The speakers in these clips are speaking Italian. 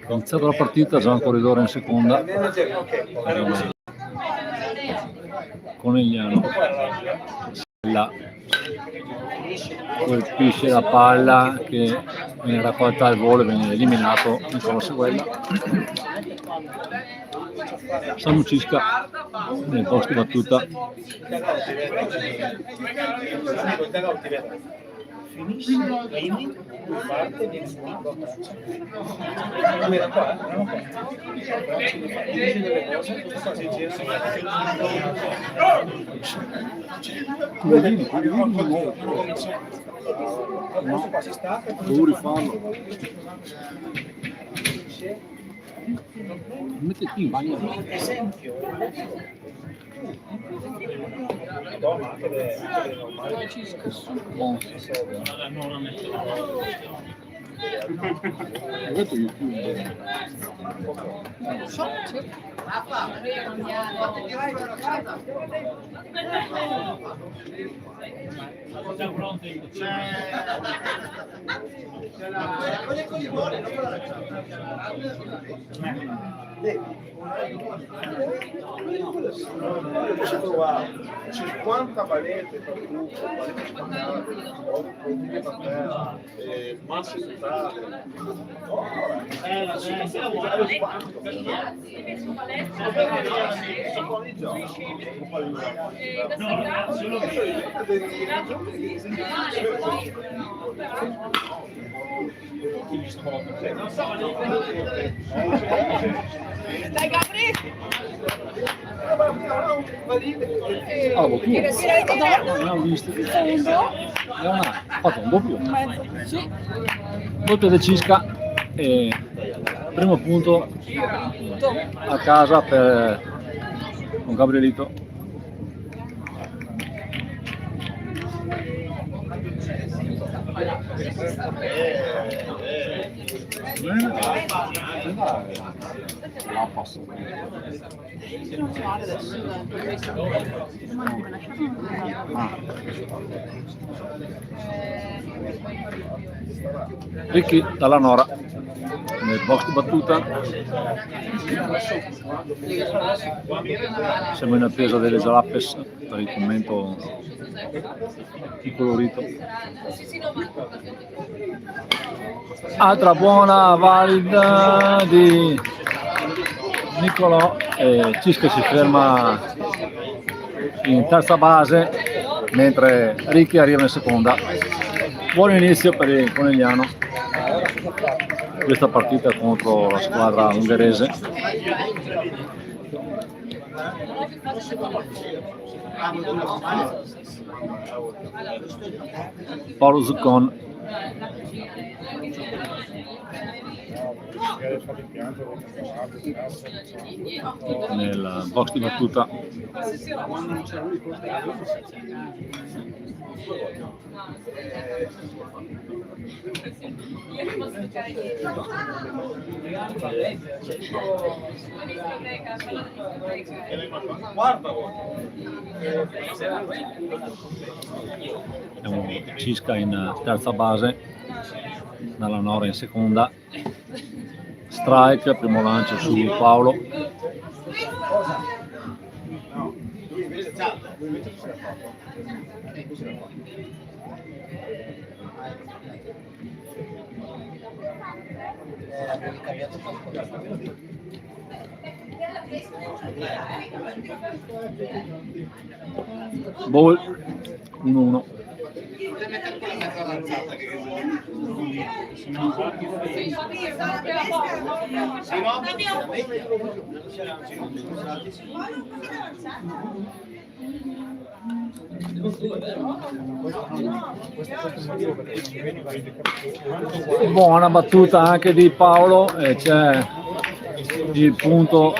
Ho iniziato la partita, già un corridore in seconda. Conegliano là colpisce la palla che viene raccolta al volo e viene eliminato Nicola Seguella. Samu Cisca nel post di battuta. Finisce quindi parte nel Devo rifarlo. Metti qui in bagno. Esempio. Ho detto YouTube. Ci trovavo 50 palette per gruppo, palette spaccate, masse totali. Dai Gabri! Ah, tu? Non ho visto. È una fatto un doppio. Sì. Doppio del Cisca e primo punto a casa per con Gabrielito. La passo. Ricky dalla Nora nel box di battuta. Siamo in attesa delle Jalappes per il commento più colorito. Altra buona valida di Nicolò e Cisca si ferma in terza base mentre Ricky arriva in seconda. Buon inizio per il Conegliano questa partita contro la squadra ungherese. Paolo Zuccon nel box di battuta. È un Cisca in terza base, dalla Nora in seconda. Strike, primo lancio su Paolo. Ball 1-1. Buona battuta anche di Paolo e c'è il punto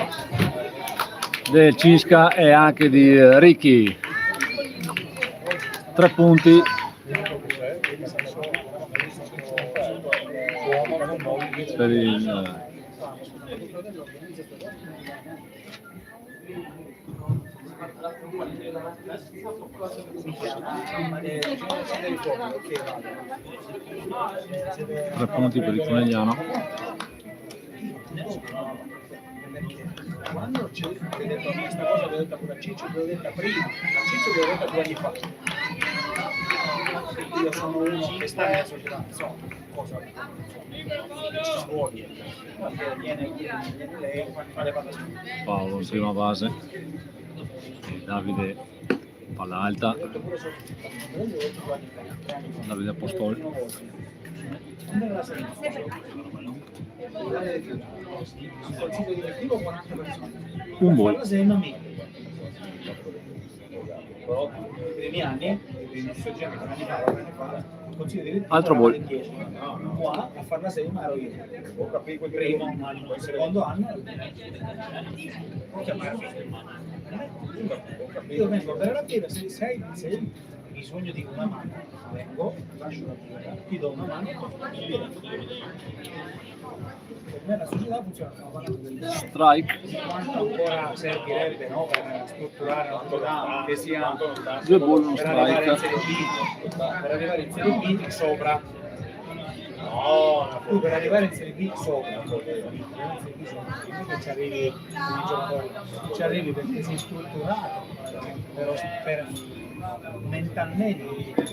del Cisca e anche di Ricky. 3 punti per il Tre punti per il Conegliano. Quando c'è detto questa cosa, l'ho detta pure a Ciccio, l'ho detta prima, a Ciccio l'ho detta 2 anni fa. Io sono uno che sta nella società, non so cosa ci vuole. Viene lei, fa le palle. Paolo in prima base. Davide palla alta. Davide Apostoli. Un gol. I primi anni, i Altro gol. Qua a fare la serie ero io. Ho capito il primo anno, il secondo anno. Io vengo per la pietra, se hai bisogno di una mano, vengo, lascio la pietra, ti do una mano. Per me la società funziona Strike. quanto ancora servirebbe, no, per strutturare una società che sia 2 gol, uno per arrivare in strike. Serie B, per arrivare in Serie B sopra. No, tu per arrivare in Serie B sopra, non è che ci arrivi come giocatore, ci arrivi perché sei strutturato per mentalmente.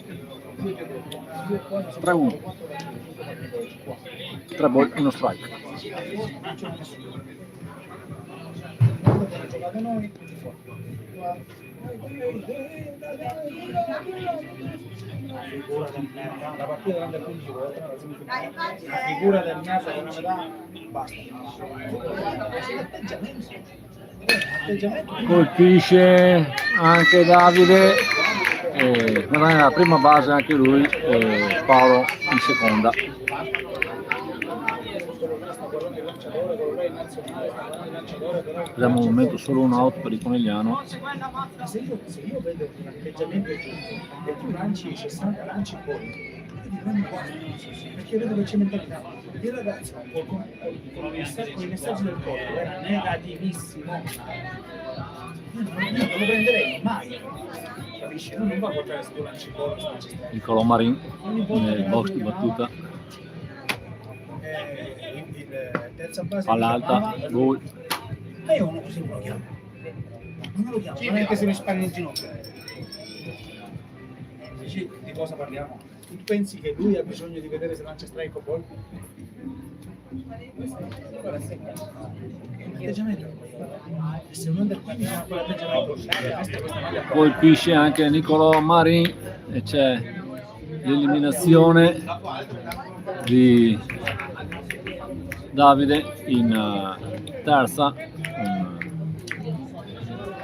3-1. 3 gol, uno strike. Giocato noi. Figura del merda, la partita grande 15 volte, la semifinale, la figura del merda con una metà, basta. Atteggiamento. Colpisce anche Davide. Non è la prima base anche lui. Paolo in seconda. Abbiamo un momento solo un out per il Conegliano. Se io vedo un atteggiamento giusto e tu lanci 60 lanci poi, perché vedo che c'è mentalità. Il ragazzo con i messaggi del corpo era negativissimo. Io non lo prenderei mai. Capisci? Non va a portare su lanci poi. Niccolò Marin nel box di battuta. Il terza base Palla alta, gol. Ma io uno così non lo chiamo. Non me lo chiamo, non è che se mi spagna in ginocchio. Dici di cosa parliamo? Tu pensi che lui ha bisogno di vedere se lancia strike o ball? L'atteggiamento. E se non del quindi fa quell'atteggiamento, Colpisce anche Niccolò Marin e c'è l'eliminazione di Davide in terza,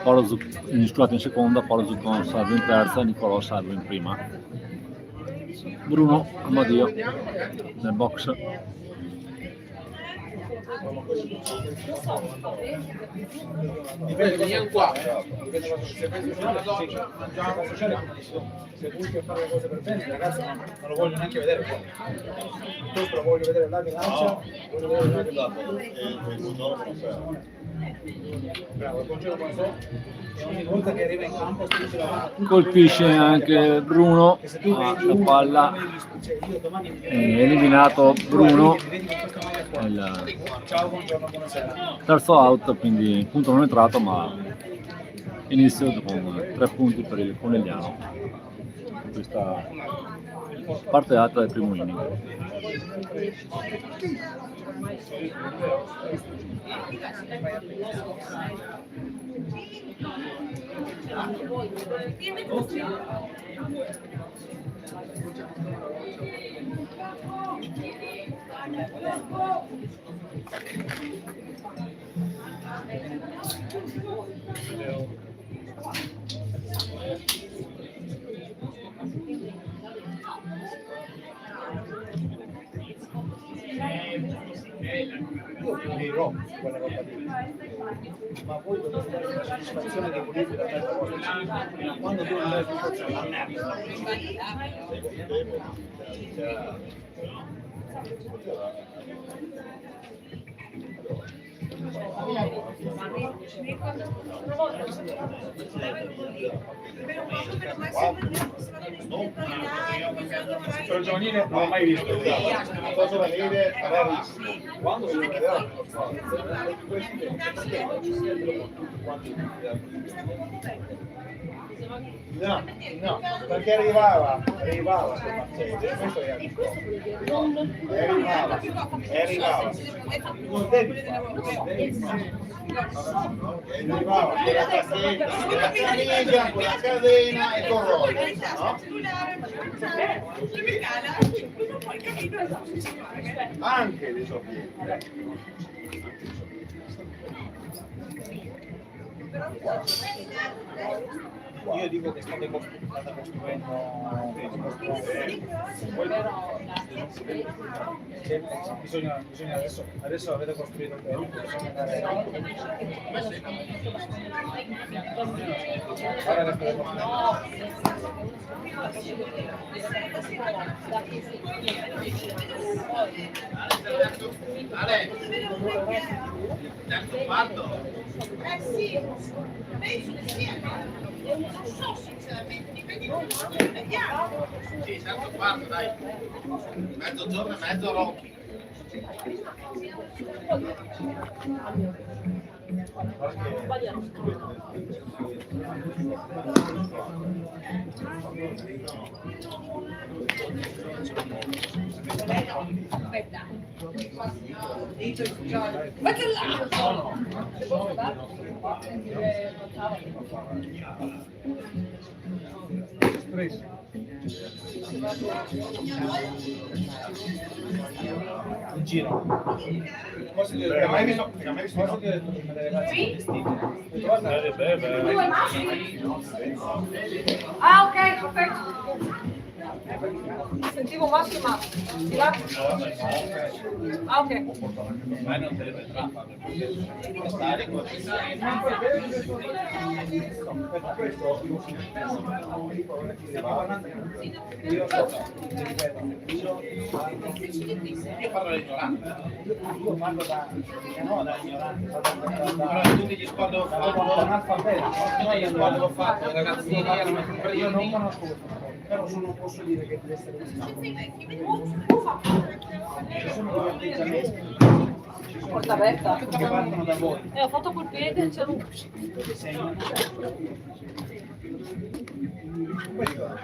scusate, in seconda, Paolo Zuccon salvo in terza, Niccolò salvo in prima. Bruno Amadio nel box. dipende qua. Se vuoi fare le cose per bene, ragazzi, non lo voglio neanche vedere qua. Piuttosto lo voglio vedere là che lancia, voglio vedere là che bravo, il congelo quando so, e ogni volta che arriva in campo stringe la mano a tutti. Colpisce anche Bruno, Che se tu vedi la uno, palla, cioè io domani eliminato Bruno. vedi con questa maglia qua. Il Ciao, buongiorno, buonasera. terzo out, quindi punto non entrato, ma inizio con 3 punti per il Conegliano. Questa parte alta del primo inning. Io dirò quella roba lì, ma voi dovete dare la soddisfazione di pulirvi da questa cosa, quando tu non dai soddisfazione, la merda. Però giovanile non l'ho mai visto. Una cosa da vedere rarissimo. Quando si vedrà? No, no, perché arrivava sul Marcello, questo è arrivava. Non devi arrivava con la cassetta, con la camicia, con la catena e con Rollo, no? Anche dei soffitti. Io dico che state costruendo bisogna adesso avete costruito bene, bisogna andare Terzo quarto? Sì, non so sinceramente, dipende come lo vediamo. Sì, terzo quarto, dai. Mezzogiorno e mezzo Rocchi. Aspetta. Ma che là? in giro. Mai visto delle ragazze vestite? Due maschi? Ah, ok, perfetto. Sentivo maschio ma di là. Ah, ok. Ma non deve stare così. Io parlo dell'ignorante. Io parlo da ignorante, Però tutti gli sport che ho fatto, analfabeto. tutti gli sport che ho fatto, ragazzini erano Io non primi. conosco, però non posso dire che deve essere così. Ci sono due atteggiamenti Porta aperta. che partono da voi. Ho fatto col piede e c'è un...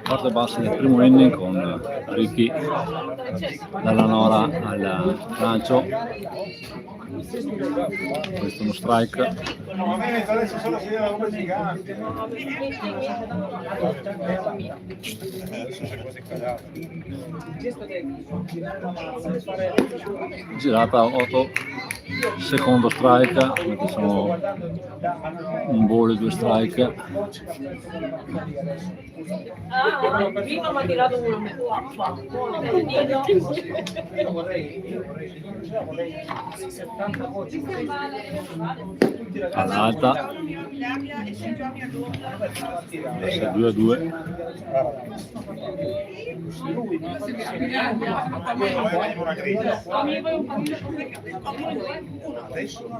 Parte bassa del primo inning con Ricky dalla Nora al lancio. Questo è uno strike. No, ma a me adesso solo si deve come gigante. Adesso c'è quasi cagato. Il gesto tecnico, girare la massa, fare Girata 8, secondo strike, quindi sono un ball e 2 strike. Ah, prima mi ha tirato uno a me. Io vorrei 70 voci. All'alta, 2-2. Lui non una griglia. Adesso ma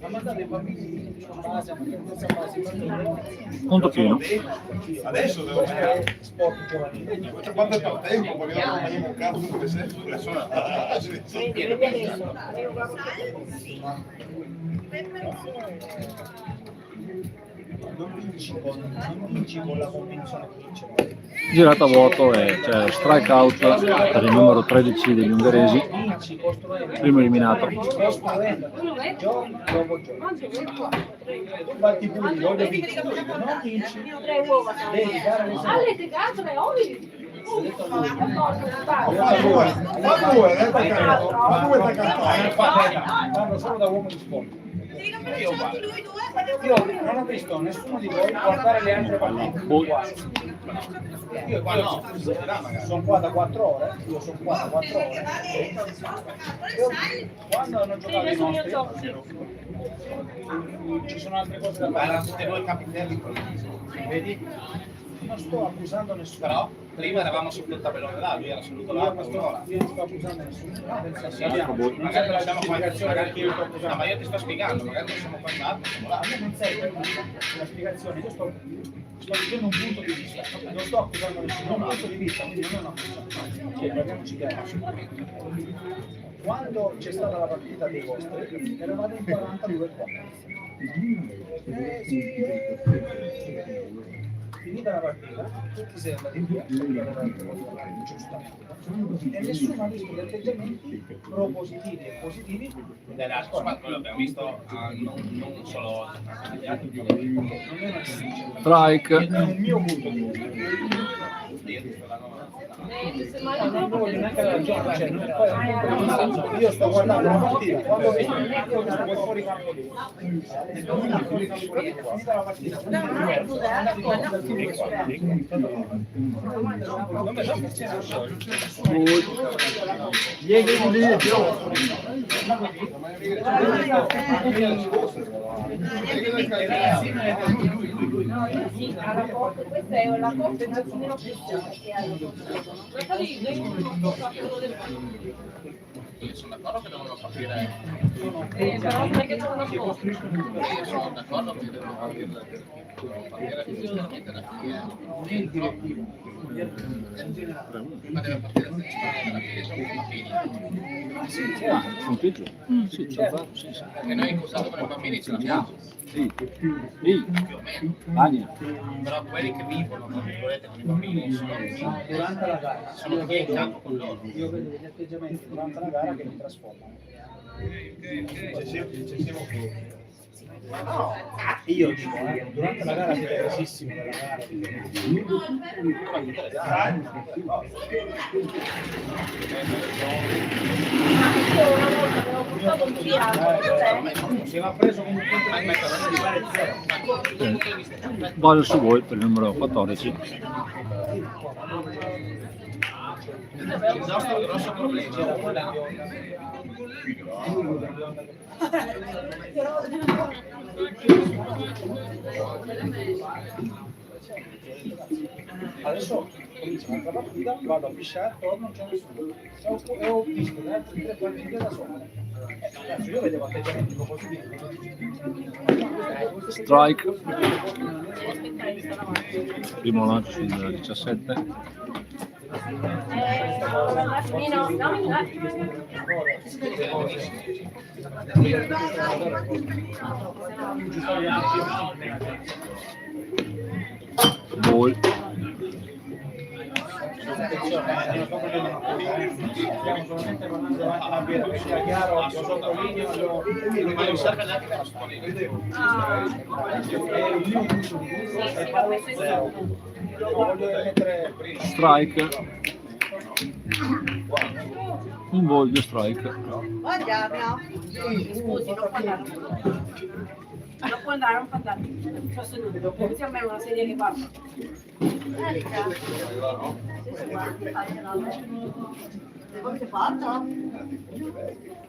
mandate i bambini Conto pieno. adesso devo fare sport giovanile. Quanto è il tempo? Perché non mangiamo un cazzo come sempre. Non vinci con la convinzione che vince. Girata a vuoto e c'è strikeout per il numero 13 degli ungheresi, Vinci costruendo. primo eliminato. Costruendo giorno dopo giorno. Tu batti pure, voglio vincere. Non vinci. Devi dare le Ah, le teatre, ovvio. Parlo solo da uomo di sport. Io non ho visto nessuno di voi guardare le altre partite. Io sono qua da 4 ore, quando hanno giocato i nostri ci sono altre cose da fare. Erano tutti e due capitelli. Vedi? Non sto accusando nessuno. Però Prima eravamo sul tabellone là, lui era seduto là, quest'ora. Io non sto accusando nessuno, nel senso Magari non siamo qua, magari io sto no, accusando. ma io ti sto spiegando, magari non siamo qua in là, siamo là. A me non serve una spiegazione, io sto dicendo un punto di vista, non sto accusando nessuno, un punto di vista, quindi non è un'accusa. Cioè, parliamoci chiaro. Quando c'è stata la partita dei vostri, eravate in 42 qua. Finita la partita, tutti siete andati via, giustamente. E nessuno ha visto gli atteggiamenti propositivi e positivi Della squadra, noi l'abbiamo visto non solo negli altri, non è una critica. Strike. È il mio punto di vista. Non voglio neanche ragione, cioè, non poi dal punto di vista, io sto guardando la partita, quando vedo che fuori campo lì, fuori campo lì, è finita la partita, Questa è la coppia un attimino più Io sono d'accordo che devono partire, però non è che sono io sono d'accordo che devono partire fisicamente da fine. Prima deve partire la fine. Punteggio? Sì, certo. Sì, sì. E noi in cosa per i bambini ce l'abbiamo. Sì. Sì. Ania. Però quelli che vivono, tra virgolette, con i bambini sono durante la gara, sono chi è in campo con loro. io vedo degli atteggiamenti durante la gara che mi trasformano. Io dico, durante la gara siete resissimi nella gara. Si va preso come un punto di vista di fare zero. Vado su voi per il numero 14. Il nostro grosso problema C'era quella bionda. Adesso comincia un'altra partita, vado a pisciare, torno, non c'è nessuno. E ho visto le altre 3 partite da solo. Cazzo, io vedevo atteggiamenti positivi. Strike. Primo lancio sul 17. Ball. Stiamo solamente parlando davanti alla birra, che sia chiaro, lo sottolineo, ma non serve neanche per la voglio mettere Strike. Un ball di strike. Buongiorno. Scusi, non può andare. Non può andare, non può andare. Sto seduto. Così a me è una sedia che parla. Come si fatto?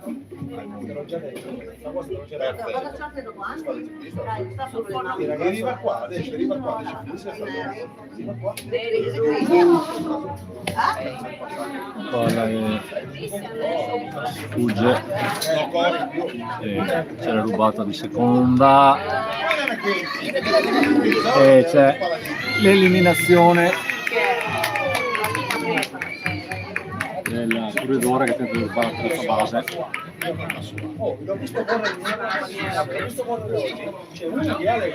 te l'ho già detto, la vostra l'ho già detto. Cosa c'è domani? Dai, sta sul fono. Arriva qua, adesso arriva qua. Palla che fugge. E c'è la rubata di seconda. E c'è l'eliminazione del corridore che tenta di rubare la terza base. Oh, l'ho visto correre in una maniera, l'ho visto correre, c'è uno che ha le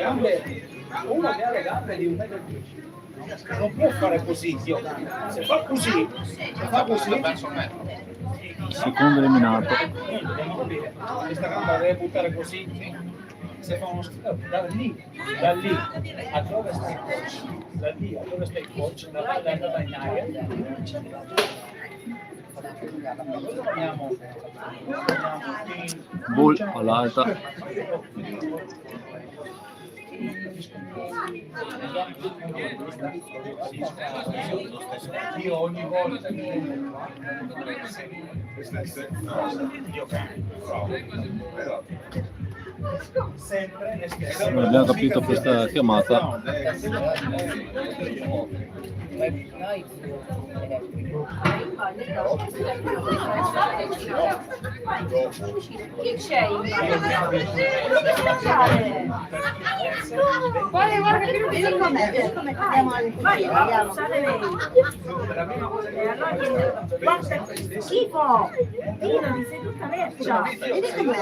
gambe di 1,10 m. Non può fare così, Dio. Se fa così, Secondo eliminato. dobbiamo capire, questa gamba la deve buttare così. Se fa uno da lì a dove sta il coach, da lì a dove sta il coach, la palla è andata in aria, non c'è Ball all'alta. io ogni volta che vengo sempre Non abbiamo capito questa chiamata. Che c'è? Guarda che non vieni con me, vieni con me, andiamo alle cucine, andiamo. Guarda che schifo! Tirami, sei tutta leccia. Vieni con me.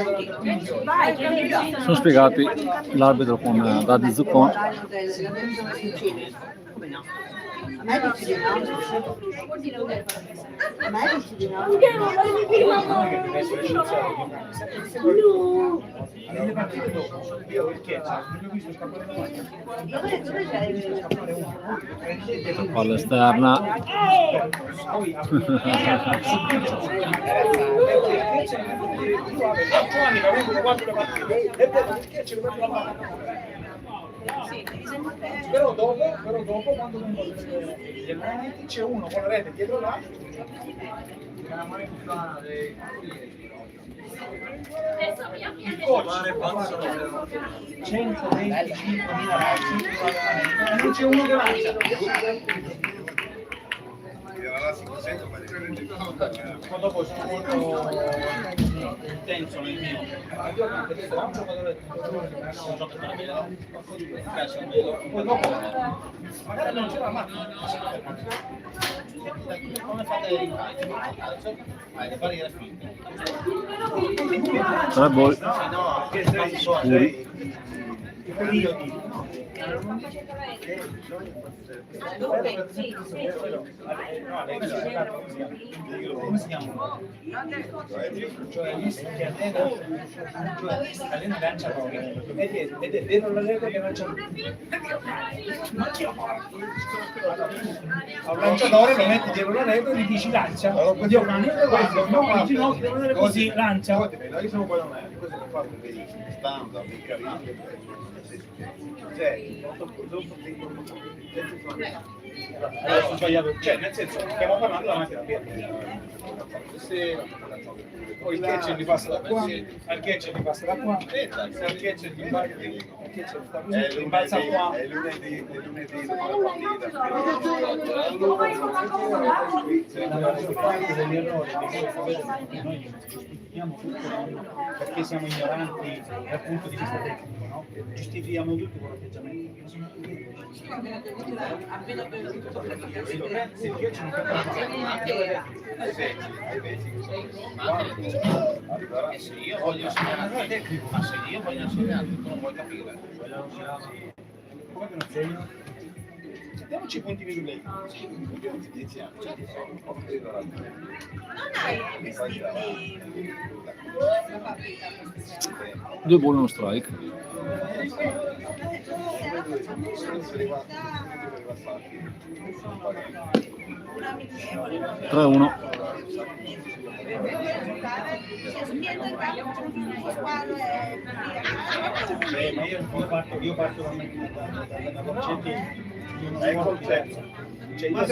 Vai, che vedi? Sono spiegati l'arbitro con Daddy Zuccon. Come no? A me dici di no? A me dici di no? Nelle partite dopo, io il Chiesa, non ho visto scappare davanti. Dove c'è? Palla esterna. Poi però dopo quando vengono gli allenamenti c'è uno con la rete dietro l'altro il coach 125.000 razzi e non c'è uno che lancia. Ma dopo sono molto intenso nel mio. Io ho anche detto, un giocatore poi dopo magari non c'è la macchina. Come fate le barriere finte? 3 ball. No, che sei Quelli io dico. Come si chiama? Cioè che allena lancia ed è dentro la rete che lancia ma chi lo fa? A un lanciatore lo metti dietro la rete e gli dici lancia io non ginocchio così lancia. Io sono quello me, questo è fatto dei standard, dei carini. Adesso ho sbagliato, cioè nel senso stiamo parlando davanti alla pietra. Se poi il catcher gli passa da qua, al catcher gli passa da qua, se al catcher gli balza qua. È lunedì La maggior parte degli errori che noi giustifichiamo tutto perché siamo ignoranti dal punto di vista tecnico, no? Giustifichiamo tutto con l'atteggiamento. Se il calcio non E se io voglio insegnare tecnico, ma se io voglio insegnare, tu non vuoi capire. come che non segno? Mettiamoci i punti migliori. 10 anni. 2 ball, 1 strike. Una 3-1. Ma io parto da concetti di un concetto. Cioè io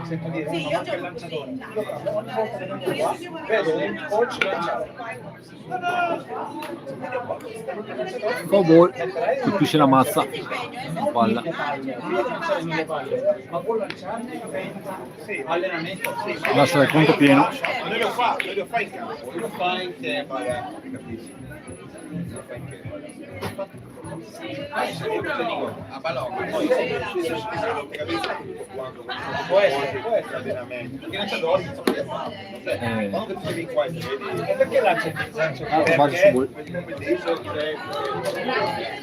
sento dire Sì, io gioco così. vedo un coach lanciare. 4 ball. Colpisce la mazza. Palla. Ma può lanciarne allenamento? Lascia il conto pieno. Non lo fa in campo, Lo fa in tempo. A Balocco. Può essere. allenamento. Che lanciatori non so che fa. Quando tu sei qua e vedi E perché lancia? Faccio ball.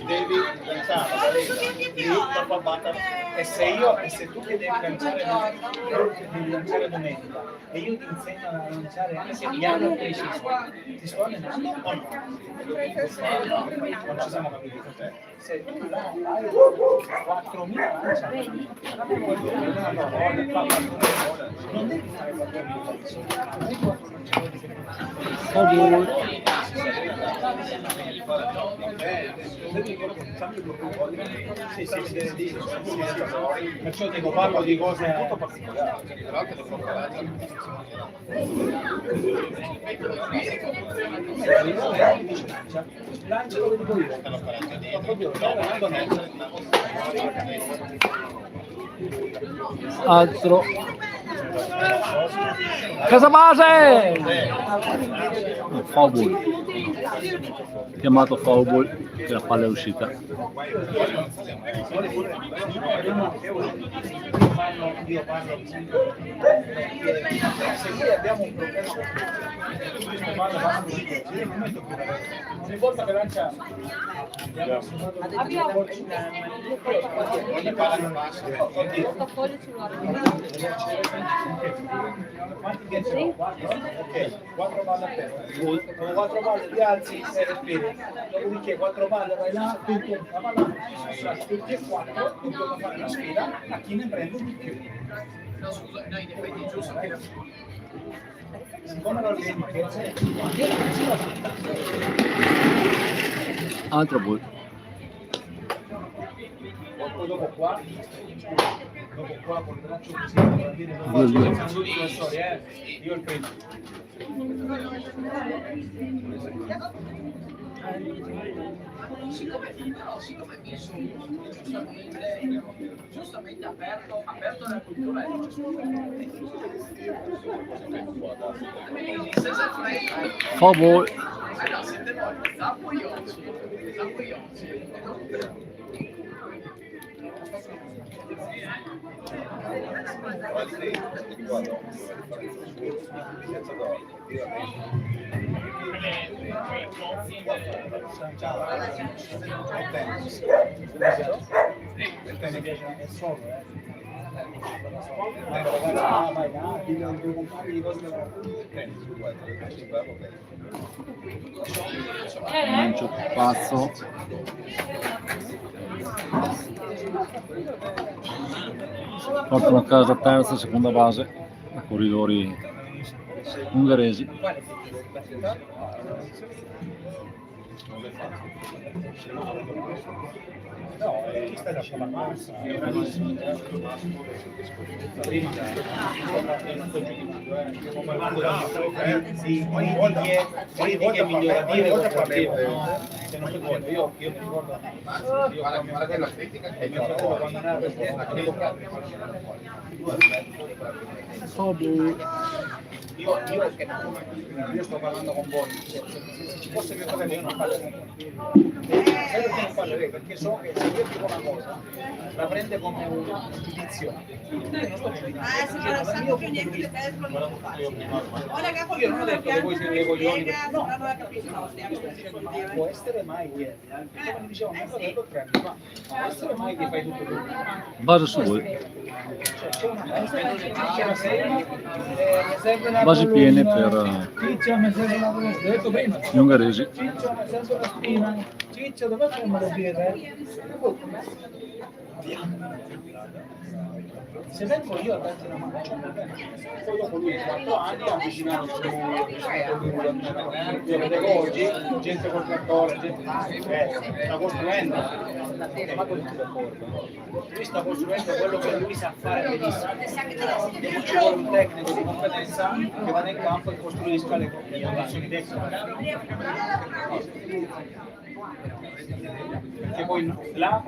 devi lanciare lì la fa battere. E se tu che devi lanciare domenica e io ti insegno a lanciare anche gli anni precisi, ti sto allenando o no? Non ci siamo capiti. Se tu hai 4.000 lancia, non devi fare 4.000 lancia. 4 ball. Perciò dico, parlo di cose molto Lancia lo dico io. Altro. Casabase! Foul ball. Chiamato foul ball, che la palla è uscita. Io parlo se noi abbiamo un problema ogni volta che lancia Abbiamo quanti che sono? 4 palle a terra, con 4 palle ti alzi e respiri, dopodiché 4 palle vai là, tutti la palla tutti e 4, dobbiamo fare la sfida a chi ne prende di più. Siccome non vedi che Altro ball. dopo qua con il braccio così per dire io il primo. Giustamente aperto alla cultura Foul ball. allora siete voi Zappo Ionci Mi piace anche il solo, Lancio passo. Portano a casa terza, seconda base, a corridori ungheresi. No, chi sta lasciando la massa? Prima stiamo parlando di politiche migliorative da partire, se non ricordo, io mi ricordo mio fratello quando era io sto parlando con voi, se ci fosse mio fratello io non parlerei con perché non parlerei, perché so che se io dico una cosa la prende come un giudizio. Io non ho detto che voi siete dei coglioni, no, può essere mai che, come mi diceva mio fratello 3 anni fa, può essere mai che fai tutto tu. Base su voi. C'è una serie, Basi piene per gli ungheresi. Ciccio, mi serve la spina. Ciccio, dov'è che me lo dire? Se vengo io a darti una mano, poi dopo lui 4 anni ha avvicinato su io vedevo oggi gente col trattore, gente sta costruendo, ma con tutti d'accordo. Lui sta costruendo quello che lui sa fare benissimo. Ci vuole un tecnico di competenza che vada in campo e costruisca le condizioni tecniche. Perché poi là,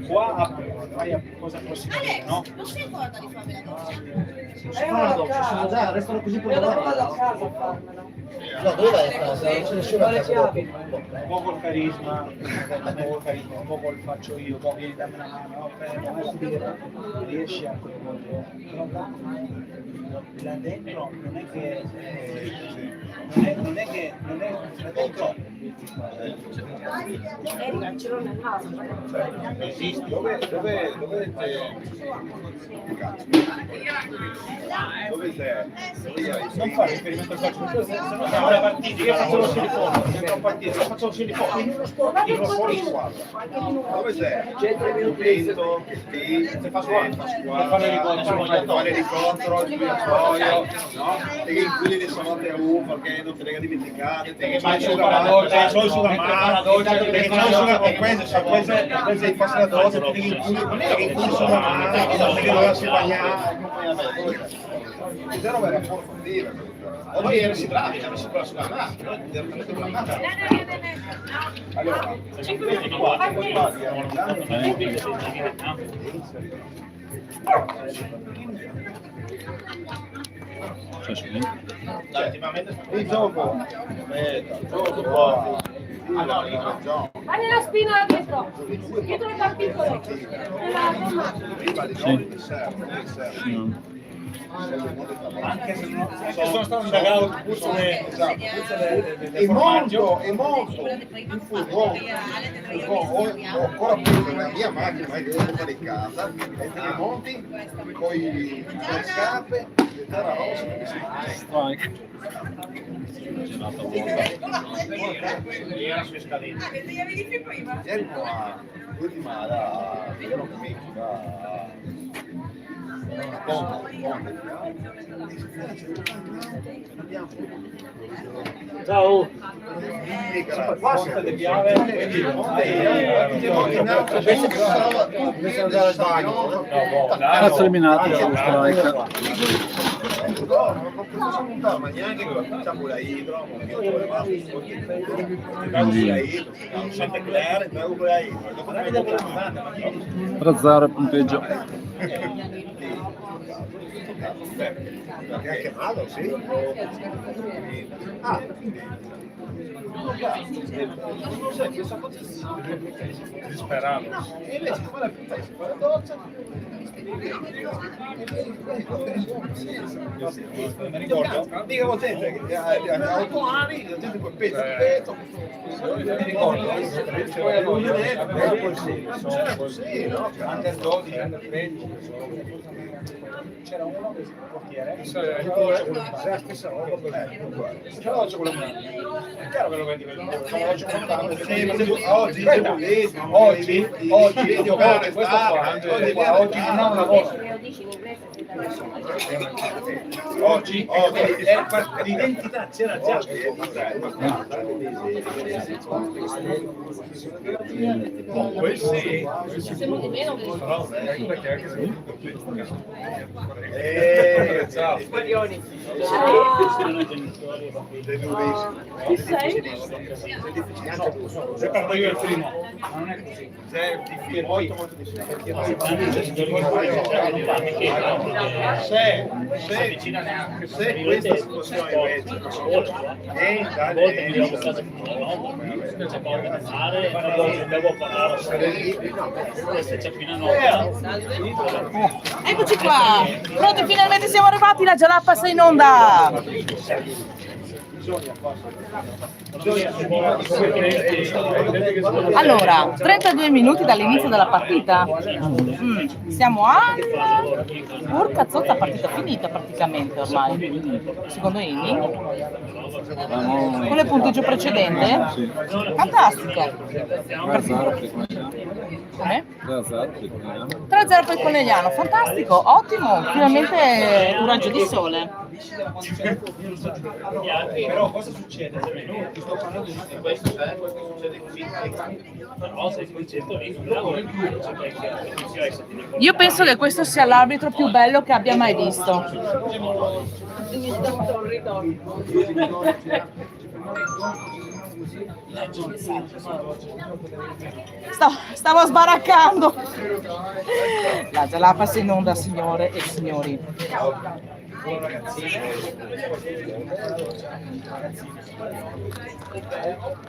qua fai cosa possiamo dire, no? Non si ricorda di farmi la Dai, restano così per vado a lavorare. casa a farmela. No, dove vai a casa? Non c'è nessuno a casa dopo. Un po' col carisma, un po' col faccio io, poi vieni dammi una mano, ok, riesci a coinvolgere. Però là dentro non è che non è là dentro Ce l'ho nel naso. Esiste, dove sei? non fare riferimento al calcio, se no siamo una partita, io faccio lo sceriffone, siamo partita, io faccio lo sceriffone, in uno fuori squadra. Dove sei? Vinto, se fa fare l'incontro, il gioio, no? E che inquilini sono te perché non te ne hai dimenticate, che Ma c'è un paradosso, c'è solo sulla mano, perché c'è solo per questo, se questo è fare la doccia, perché in cui sulla mano, perché doveva si bagnare. Zero era approfondire. Oggi era si bravi, era si bravi sulla mano, direttamente con la mano. Allora, 5 minuti qua. il gioco, Va nella spina dietro il partito. Anche se non sono stato indagato è molto in furgone, ho ancora preso la mia macchina che devo portare in casa e te ne monti con le scarpe e te la rosa che si Strike. ieri qua l'ultima da Ciao. Cazzo eliminato sullo strike. ma neanche con la facciamo la idro, Quindi Santa Clara, con la idro. 3-0 il punteggio. Neanche male, sì. Disperato. E invece fa la puntata, si fa la doccia. Mi ricordo? Mica potete, che ha 8 anni, la gente poi pezza il petto. Mi ricordo. Funziona così, no? Under 12, under 13. C'era uno che si portiere. La stessa roba. Però c'è quello è chiaro che lo vendi per oggi questo qua oggi non ha un lavoro. Oggi l'identità c'era già. Siamo di meno che Ciao. chi sei? Se parlo io il primo, ma non è così. Perché poi Se questa situazione invece Eccoci qua, pronti, finalmente siamo arrivati, la Jalapa sei in onda. Allora, 32 minuti dall'inizio della partita. Siamo a... Porca zozza, partita finita praticamente ormai. Secondo inning. Con il punteggio precedente? Fantastico. 3-0 per il Conegliano, fantastico, ottimo, finalmente un raggio di sole. però cosa succede? Ti sto parlando di questo, succede così. Però se il concetto lì non lavora più, Io penso che questo sia l'arbitro più bello che abbia mai visto. Stavo sbaraccando. La Jalapa si inonda, signore e signori.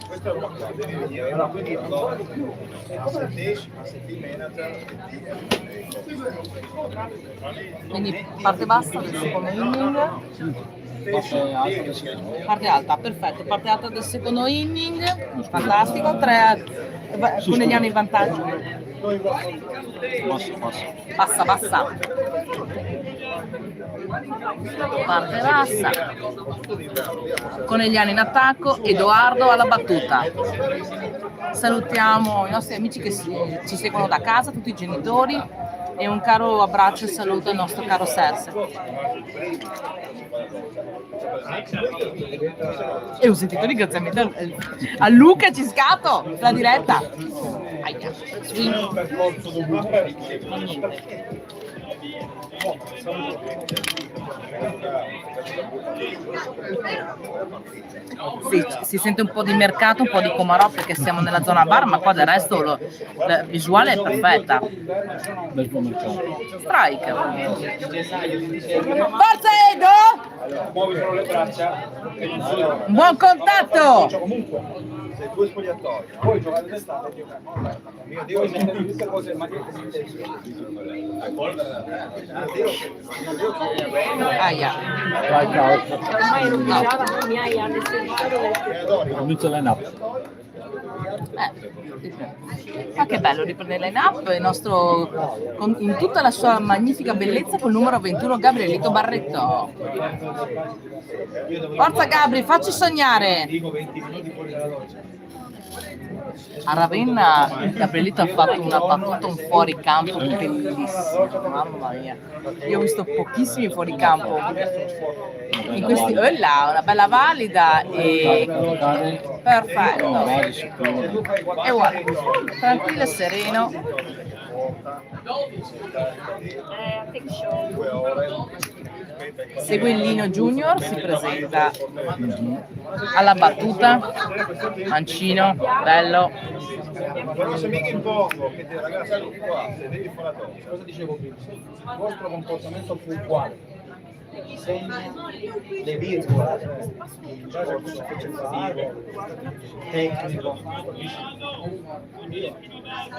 questa è una cosa devi venire, allora quindi no, Quindi parte bassa del secondo inning. Parte alta, perfetto, parte alta del secondo inning, fantastico, 3 Conegliano in vantaggio. Bassa, bassa. Parte bassa. Conegliano in attacco, Edoardo alla battuta. Salutiamo i nostri amici che ci seguono da casa, tutti i genitori. e un caro abbraccio e saluto al nostro caro Serse. E un sentito ringraziamento a Luca Ciscato, la diretta. Aia. Sì, si sente un po' di mercato, un po' di Comarò perché siamo nella zona bar, ma qua del resto la visuale è perfetta. Bel pomeriggio. Strike. Forza Edo! Muovi solo le braccia. Buon contatto! Comunque, sei due spogliatoi. Poi giocare d'estate e giocare. Mio Dio, sono tutte cose ma Aia. Strike out. Ormai non diceva che mi hai anestetizzato. Comincia il line-up. Ma che bello riprendere il line-up, il nostro, in tutta la sua magnifica bellezza, col numero 21 Gabrielito Barretto. Forza Gabri, facci sognare! A Ravenna Gabrielito ha fatto una battuta un fuoricampo bellissimo, mamma mia. Io ho visto pochissimi fuoricampo in questi, là, una bella valida e perfetto. E guarda, tranquillo e sereno. Seguellino Junior si presenta alla battuta, mancino, bello. Ma non so mica impongo che te ragazzi qua, se devi fare la doccia. Cosa dicevo prima? Il vostro comportamento fu uguale. Segna le virgole, il discorso tecnico.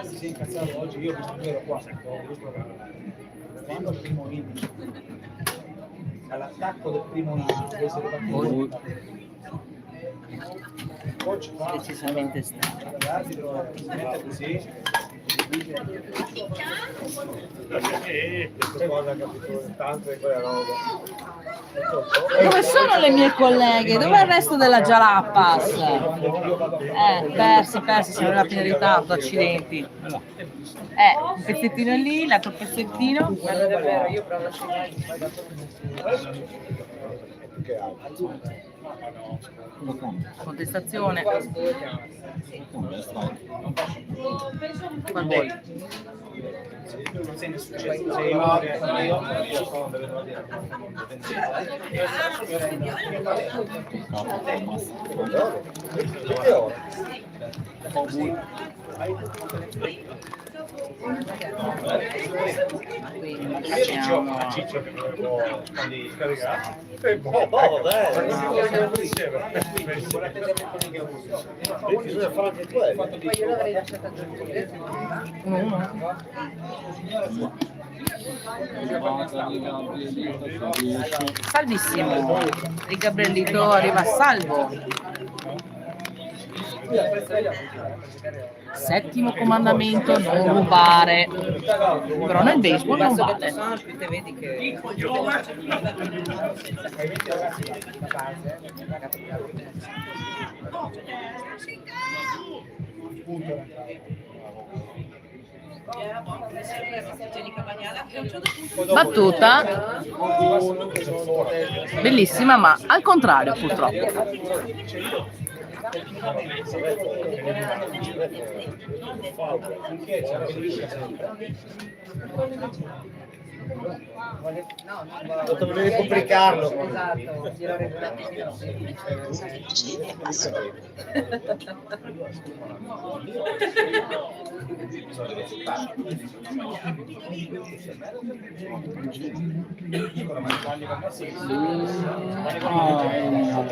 Si è incazzato oggi, io ho visto che ero qua, quando il primo inizio, all'attacco del primo Decisamente strano. l'arbitro si mette così. Dove sono le mie colleghe? Dov'è il resto della Jalapas? Persi, siamo arrivati in ritardo, accidenti. Un pezzettino lì, l'altro pezzettino. Contestazione. Quando è? Non sei successo, sei ore, Bisogna fare anche quello. Poi io l'avrei lasciata giù. Salvissimo. Il Gabrielito arriva salvo. Settimo comandamento, non rubare. Però nel baseball non vale. Vedi che Battuta bellissima, ma al contrario purtroppo. dovevi pubblicarlo.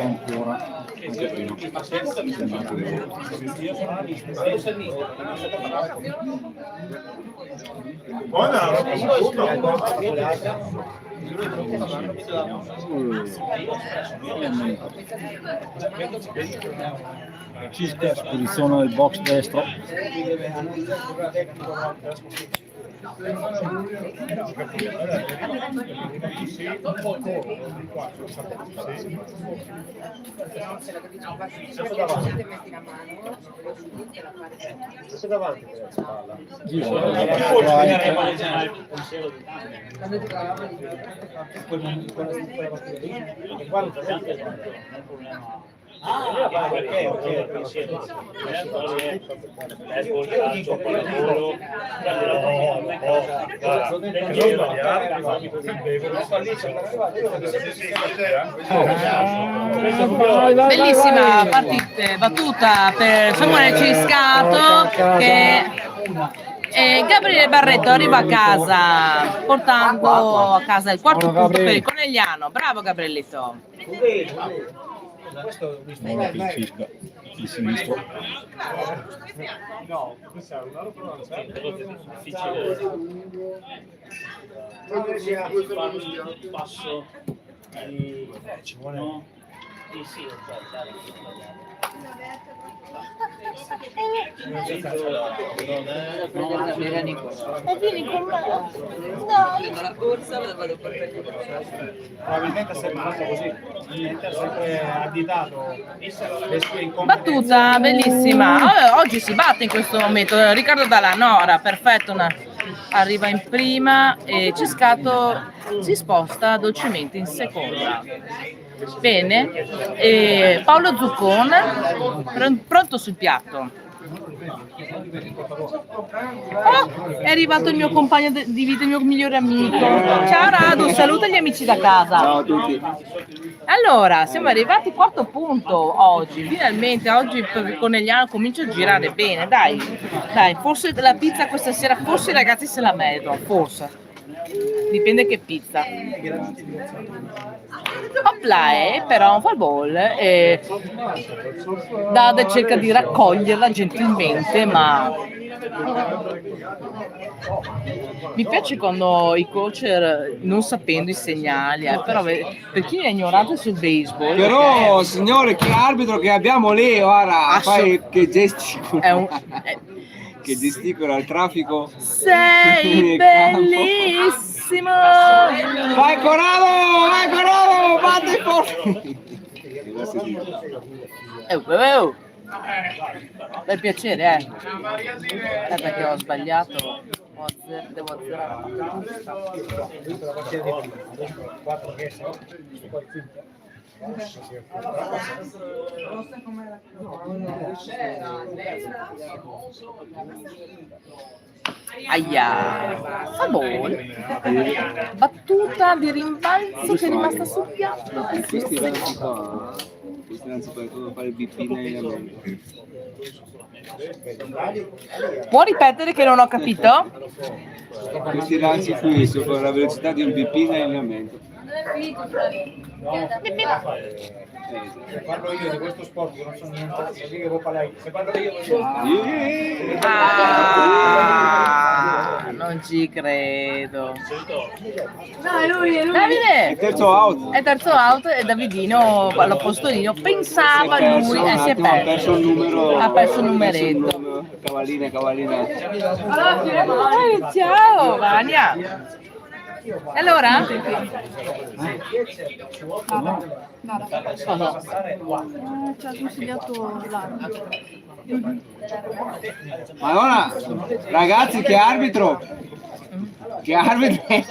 Ancora. Cisca si posiziona nel box destro. Bellissima battuta per Samuele Ciscato che Gabriele Barretto arriva a casa portando a casa il quarto punto per il Conegliano. Bravo Gabrielletto. Il sinistro. No, questa è una roba difficile. Passo ci vuole. Sì, Vieni con me. La corsa vado per Probabilmente è sempre fatto così. Niente, ha sempre additato le sue incompetenze. Battuta bellissima. Oggi si batte in questo momento. Riccardo Dalla Nora, perfetto. Arriva in prima e Ciscato si sposta dolcemente in seconda. Bene, Paolo Zuccon pronto sul piatto. Oh, è arrivato il mio compagno di vita, il mio migliore amico. Ciao Radu, saluta gli amici da casa. Ciao a tutti. Allora, siamo arrivati al quarto punto oggi. Finalmente oggi per il Conegliano comincia a girare bene. Dai, forse la pizza questa sera, forse i ragazzi se la meritano, forse. Dipende che pizza. Opla, però fa il ball. Dade cerca di raccoglierla gentilmente, ma mi piace quando i coach, non sapendo i segnali, però per chi è ignorante sul baseball. Però, signore, che arbitro che abbiamo lì, ora, fai che gesticola. Che gesticola il traffico. Sei bellissimo! Vai Corrado, batti fuori! Per piacere, perché ho sbagliato. Devo azzerare. Aia, fa ball. Battuta di rimbalzo che è rimasta sul piatto. Questi lanci qua, fare il BP nell'allenamento. Può ripetere che non ho capito? Questi lanci qui sopra la velocità di un BP nell'allenamento. Se parlo io di questo sport che non so niente, così che può parlare. Se parlo io non ci credo. No, è lui. Davide! Terzo out. È terzo out e Davidino all'opostolino pensava lui e si è perso. Ha perso il numeretto. Cavallina. Ciao Vania. Allora? Ci ha consigliato l'arbitro. Madonna, ragazzi, che arbitro! Che arbitro! È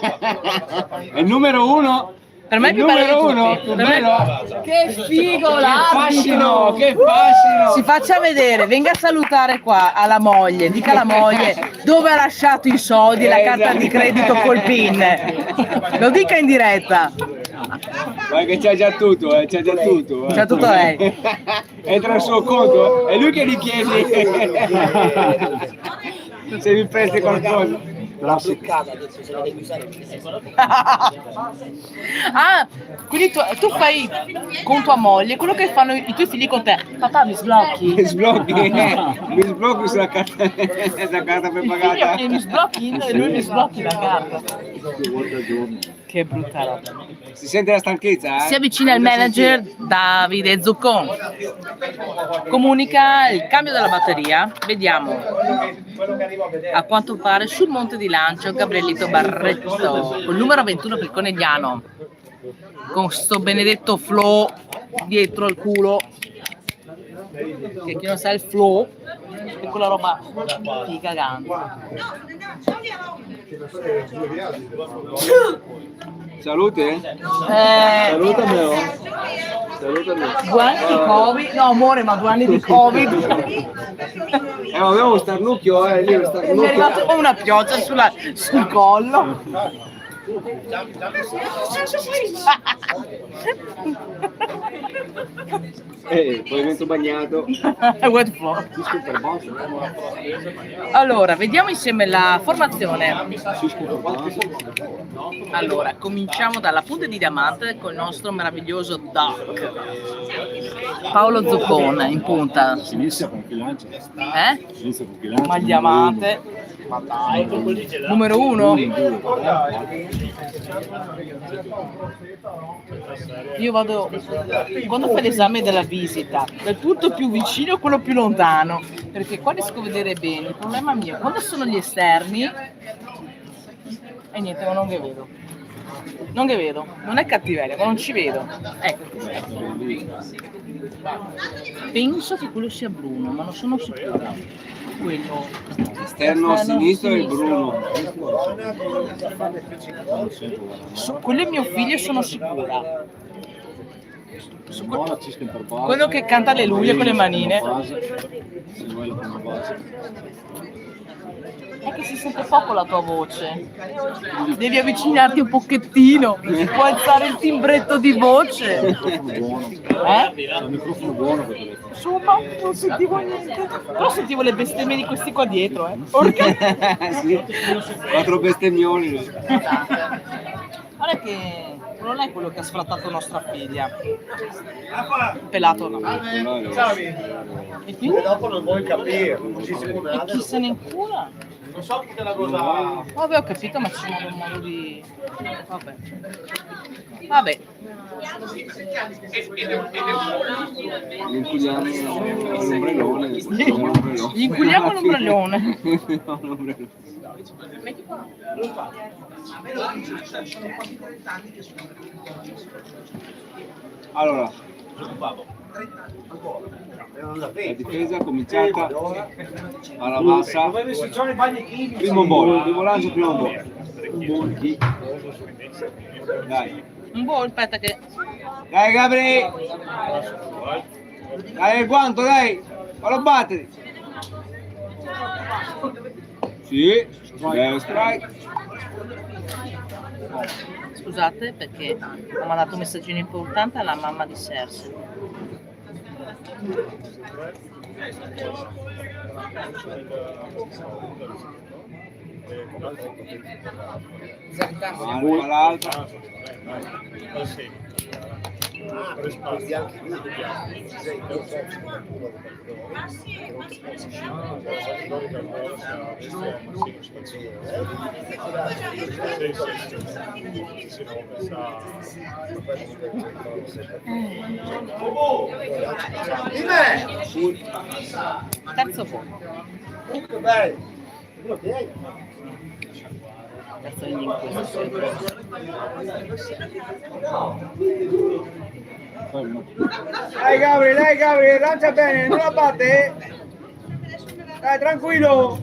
il numero uno! Per me è più bello di tutti. Che figo l'arbitro! Che fascino! Si faccia vedere, venga a salutare qua alla moglie, dica alla moglie dove ha lasciato i soldi e la carta di credito col PIN. Lo dica in diretta. Ma che c'ha già tutto, c'ha già tutto. C'ha tutto lei. Entra il suo conto, è lui che gli chiede se mi presti qualcosa. la bloccata adesso se la devi usare. Ah, quindi tu fai con tua moglie quello che fanno i tuoi figli con te. Papà, mi sblocchi? Mi sblocchi sulla carta prepagata. Mi sblocchi e lui mi sblocchi la carta. Che brutta roba. Si sente la stanchezza? Si avvicina il manager Davide Zuccon. Comunica il cambio della batteria. Vediamo. A quanto pare sul monte di lancio Gabrielito Barretto, col numero 21 per il Conegliano, con sto benedetto flow dietro il culo, che chi non sa il flow è quella roba figa cagante. Salute? Salutamelo. Salutamelo. 2 anni di Covid? No amore, ma 2 anni di Covid. Avevo un starnucchio, lì un Mi è starnucchio. arrivata come una pioggia sul collo. Pavimento bagnato. Wet floor. Allora, vediamo insieme la formazione. Allora, cominciamo dalla punta di diamante con il nostro meraviglioso Doc. Paolo Zuccone in punta. Si inizia con chi lancia. Si inizia con chi lancia. Ma diamante. Ma dai, numero 1. Io vado, quando fai l'esame della visita, dal punto più vicino a quello più lontano, perché qua riesco a vedere bene. Il problema mio, quando sono gli esterni, e niente, ma non che vedo. Non che vedo, non è cattiveria, ma non ci vedo. Ecco. Penso che quello sia Bruno, ma non sono sicura. Quello Esterno sinistro è il Bruno. Quello è mio figlio, sono sicura. Quello che canta Alleluia con le manine. È che si sente poco la tua voce. Devi avvicinarti un pochettino. Puoi alzare il timbretto di voce. Il microfono buono per telefono. Insomma, non sentivo niente. Però sentivo le bestemmie di questi qua dietro, Perché? Sì, 4 bestemmioni. Guarda che non è quello che ha sfrattato nostra figlia. Pelato no. E quindi Dopo non vuoi capire, non ci si può e chi se ne incula? Non so che è una cosa. Vabbè, ho capito, ma ci vuole un modo di. Vabbè. Inculiamo l'ombrellone. Gli inculiamo l'ombrellone. Allora, la difesa è cominciata alla bassa. Primo ball, primo lancio, primo ball. Dai. Un po', aspetta che. Dai Gabri! Dai il guanto, dai! Fallo battere! Sì, bello strike. Scusate perché ho mandato un messaggino importante alla mamma di Cersei. L'altra. Terzo po'. Terzo in questo. Dai Gabri, lancia bene, non la batte. Dai, tranquillo.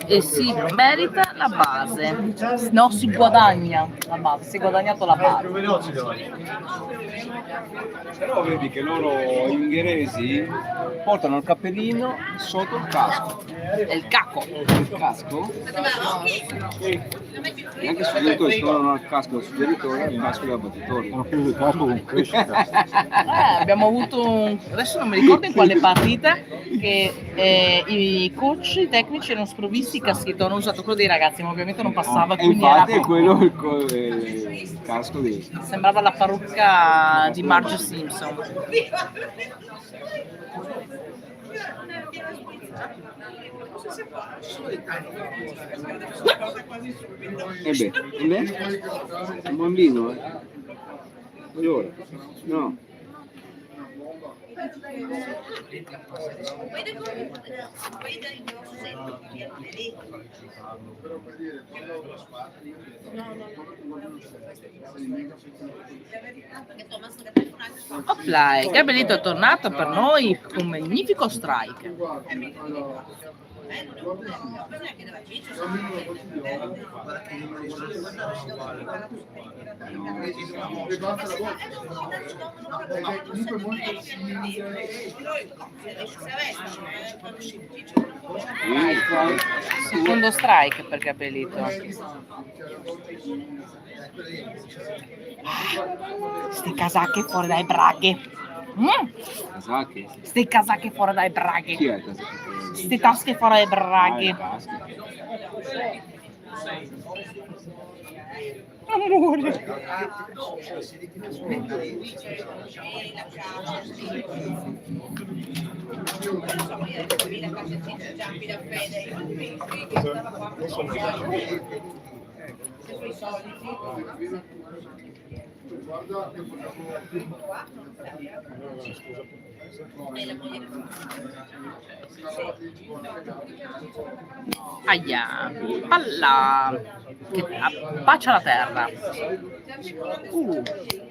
E si merita la base. No, si guadagna la base, si è guadagnato la base. Però vedi che loro ungheresi portano il cappellino sotto il casco. È il cacco. Il casco? E anche sugli genitori si trovano il casco del suggeritore e il casco del battitore. Hanno preso il casco con crescita. Abbiamo avuto adesso non mi ricordo in quale partita che i coach, i tecnici erano sprovvisti di caschetto, hanno usato quello dei ragazzi, ma ovviamente non passava, E quindi infatti era è quello il casco di... sembrava la parrucca di Marge Simpson. E beh, un bambino, Allora, no. Opla, Gabrielito è tornato per noi con un magnifico strike. Secondo strike per Gabrielito. Sti casacche fuori dai braghe. Casacche? Sti casacche fuori dai braghe. Chi è il casacche? Sti tasche fuori dai braghe. Amore. Aia, palla che bacia la terra.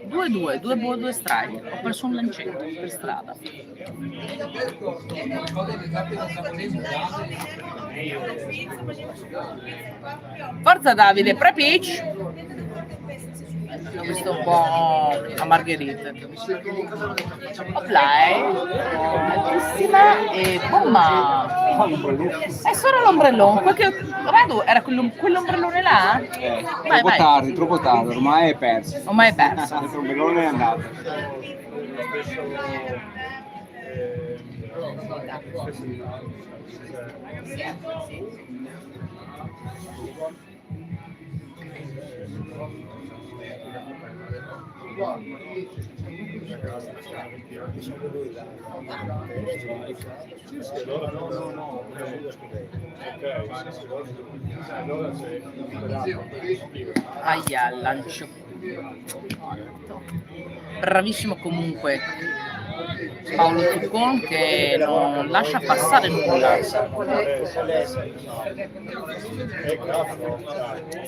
2-2 strike. Ho preso un lancetto per strada. Forza Davide, pre-pitch. Ho visto un po' a Margherita. Play, altissima e bomba. È solo l'ombrellone. Radu, era quell'ombrellone là? Troppo tardi, ormai è perso. Ormai è perso. L'ombrellone è andato. Aia, lancio. Bravissimo comunque Paolo Zuccon che non lascia passare nulla.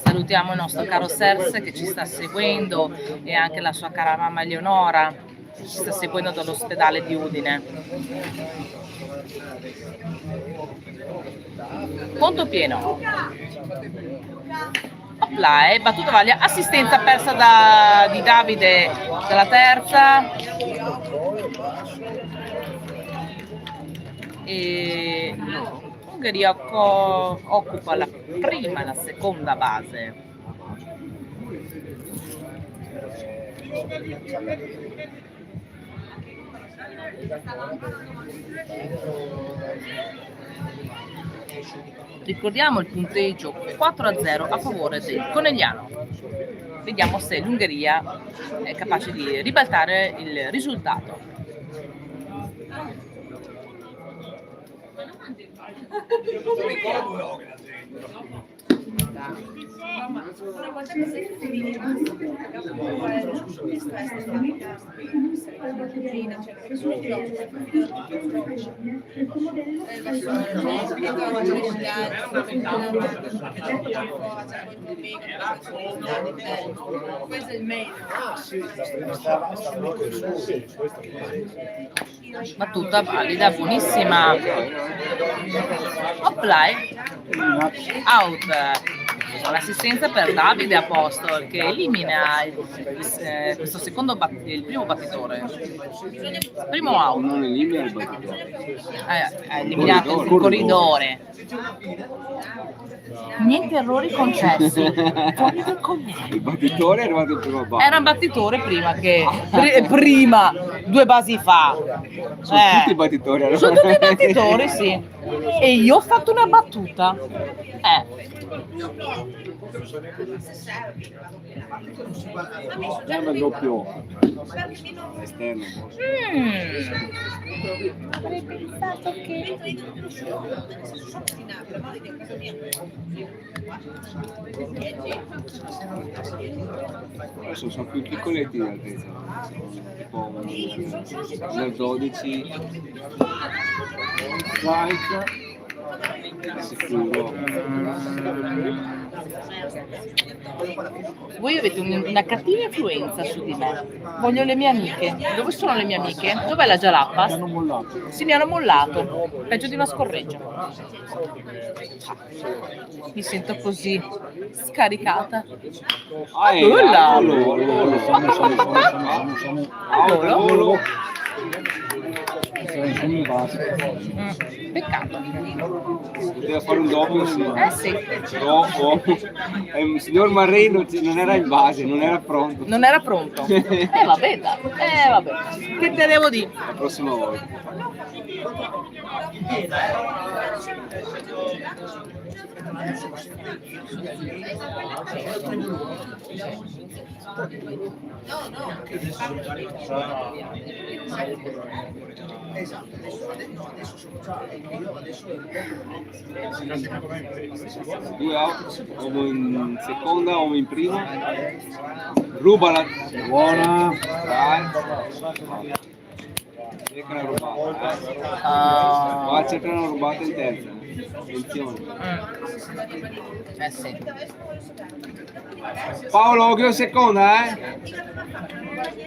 Salutiamo il nostro caro Serse che ci sta seguendo e anche la sua cara mamma Eleonora che ci sta seguendo dall'ospedale di Udine. Conto pieno. Opla, battuta vaglia, assistenza persa di Davide dalla terza e Ungheria occupa la prima e la seconda base. Ricordiamo il punteggio 4-0 a favore del Conegliano. Vediamo se l'Ungheria è capace di ribaltare il risultato. Una volta che sei finito, questo è il meglio. Battuta valida, buonissima. Apply. Out. L'assistenza per Davide a posto che elimina questo secondo il primo battitore. Primo out. Non elimina il battitore. Ha eliminato il corridore. Niente errori concessi. Fuori dal collegio. Il battitore è arrivato il primo basso. Era un battitore prima che prima 2 basi fa. Sono tutti i battitori. Sono tutti i battitori, sì. E io ho fatto una battuta. Dammi il doppio. Esterno. Avrei pensato che... Adesso sono più piccoletti di altezza. Tipo 1,12 Strike. sicuro. Voi avete una cattiva influenza su di me. Voglio le mie amiche. Dove sono le mie amiche? Dov'è la Jalapas? Hanno mollato. Sì, mi hanno mollato. Peggio di una scorreggia. Mi sento così scaricata. Bella! Allora. Sono in base. Peccato. Poteva fare un doppio, sì. Sì. Dopo. Il signor Marreno non era in base, non era pronto. Non era pronto. Vabbè, dai. Vabbè. Che te devo dire? La prossima volta. Due out, uomo in seconda, uomo in prima. Rubala. Buona. Che l'ha rubata. Qua c'è che l'hanno rubata in terza. Attenzione. Sì. Paolo, occhio in seconda,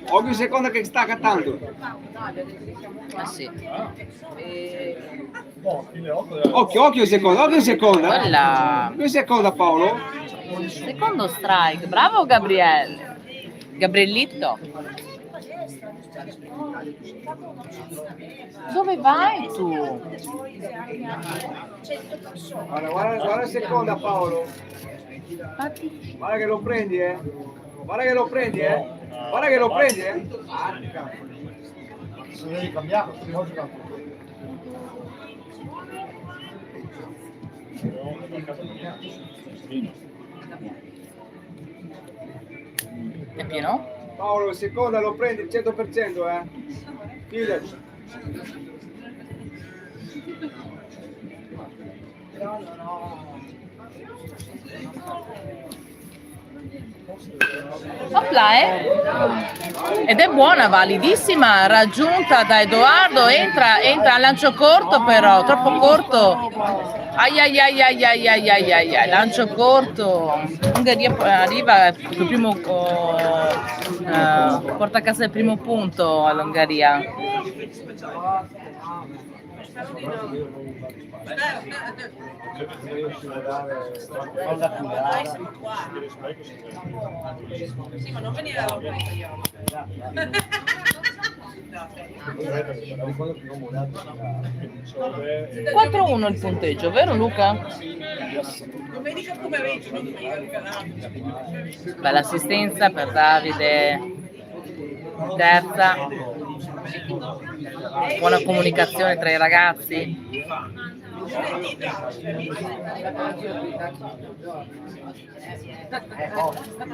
Occhio in seconda che sta cattando. Sì. Occhio in seconda, Quella. Occhio in seconda, Paolo. Secondo strike. Bravo Gabriele. Gabriellito. Dove vai tu? Guarda in seconda, Paolo. Guarda che lo prendi, Guarda che lo prendi, Guarda che lo prendi, Se devi cambiare, È pieno? Paolo, in seconda lo prendi il 100%, Fidati. Opla, Ed è buona, validissima, raggiunta da Edoardo, entra al lancio corto però, troppo corto. Ai, lancio corto. Ungheria arriva il primo, porta a casa il primo punto all'Ungheria. Sì, ma non venire a 4-1 il punteggio, vero Luca? domenica pomeriggio, non domenica. Bella assistenza per Davide, terza, buona comunicazione tra i ragazzi.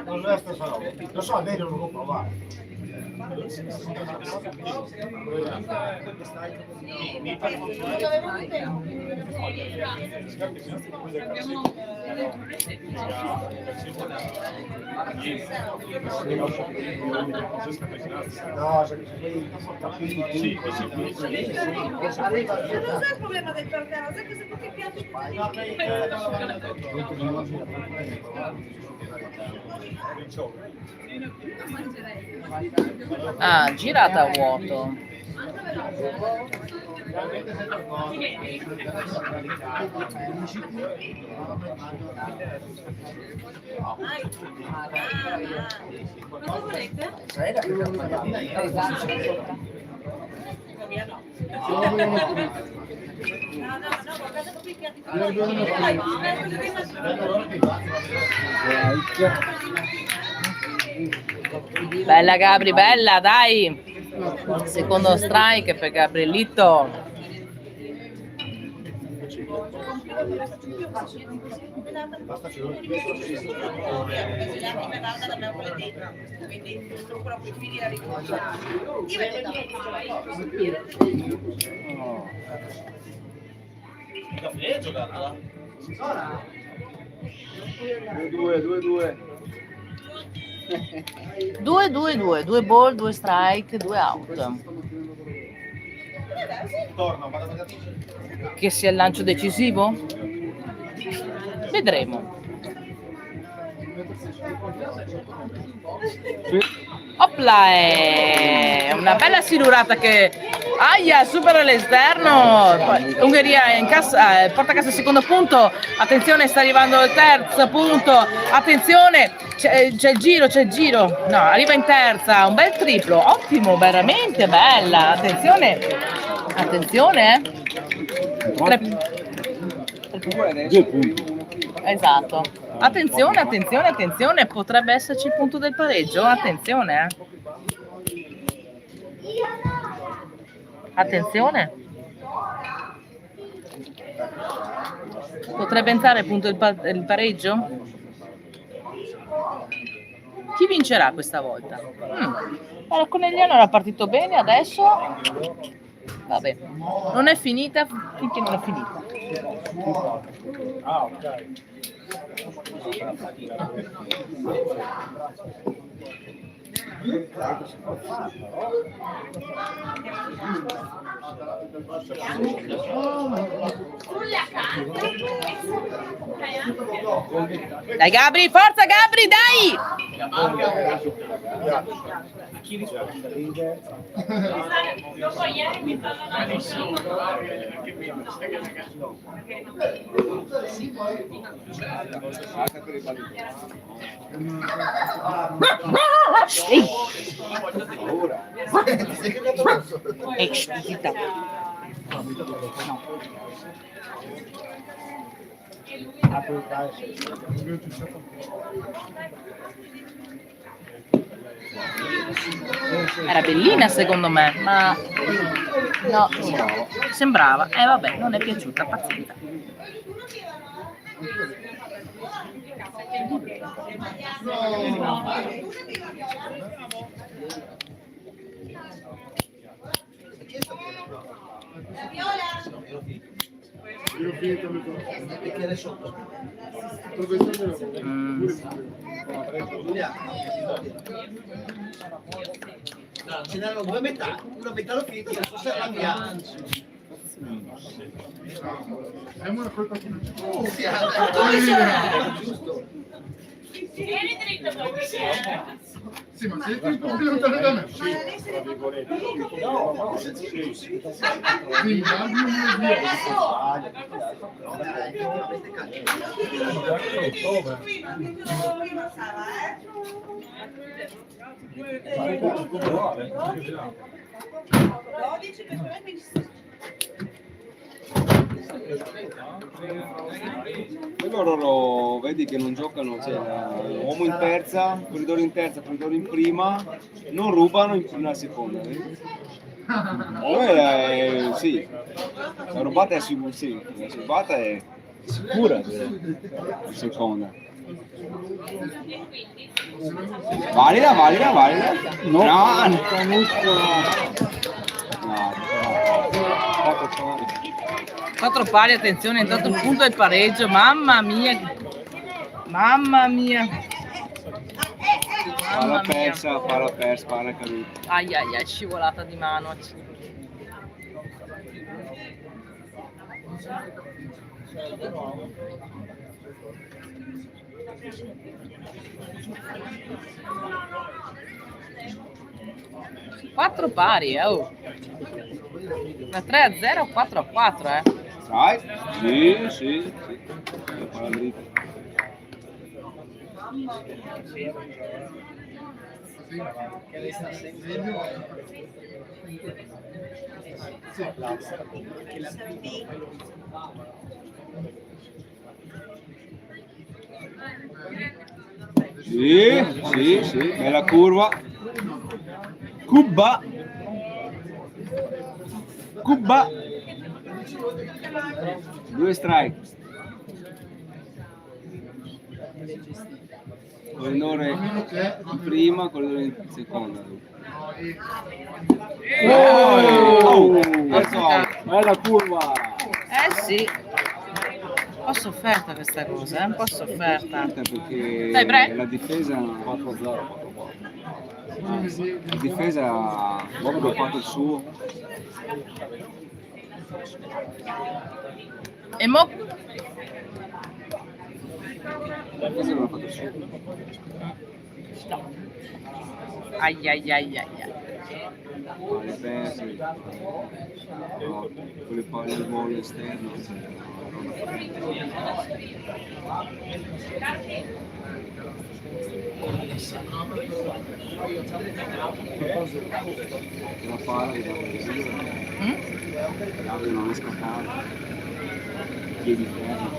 non è la stessa roba. Lo so, a me non lo può provare. No, se capiti. Non so il problema del pergano, sai che se ti piace Ah, girata a vuoto. cosa volete? Bella Gabri, bella, dai. Secondo strike per Gabriellito. Due ball, 2 strike, 2 out. Che sia il lancio decisivo? Vedremo. Opla, è una bella silurata che aia, supera l'esterno. Poi Ungheria porta a casa il secondo punto. Attenzione, sta arrivando il terzo punto. Attenzione, c'è il giro. No, arriva in terza, un bel triplo, ottimo, veramente bella. Attenzione. 2 punti. Esatto. Attenzione, potrebbe esserci il punto del pareggio. Attenzione. Potrebbe entrare il punto del pareggio? Chi vincerà questa volta? Il Conegliano era partito bene, adesso vabbè, non è finita finché non è finita. Dai Gabri, forza Gabri, dai! Zitta. Era bellina secondo me, ma no, sembrava. Vabbè, non è piaciuta, pazienza. Ce n'erano 2 metà, una metà l'ho finita, la sua la mia. Giusto. Vieni dritto poi. Sì, ma sei un po' più lontano da me. Loro vedi che non giocano, cioè, uomo in terza, corridore in terza, corridore in prima, non rubano nella seconda, vedi? Sì, la rubata è sicura in seconda. Valida. No. 4 pari, attenzione, è entrato il punto del pareggio, mamma mia. Palla persa, palla caduta. Ai, scivolata di mano. Quattro pari, oh. Da 3-0 o 4-4, Sai? Sì. Palla dritta. Sì, bella curva. Cuba. 2 strike. corridore in prima, corridore in seconda. Bella curva! Sì. Un po' sofferta questa cosa, un po' sofferta. Perché Dai, Bre. la difesa 4-0. la difesa Bob ha fatto il suo. E mo? La difesa non ha fatto il suo. Ai ai ai ai ai. Le perse, no, quelle palle al volo esterno. La palla che non è scappata. Piedi fermi.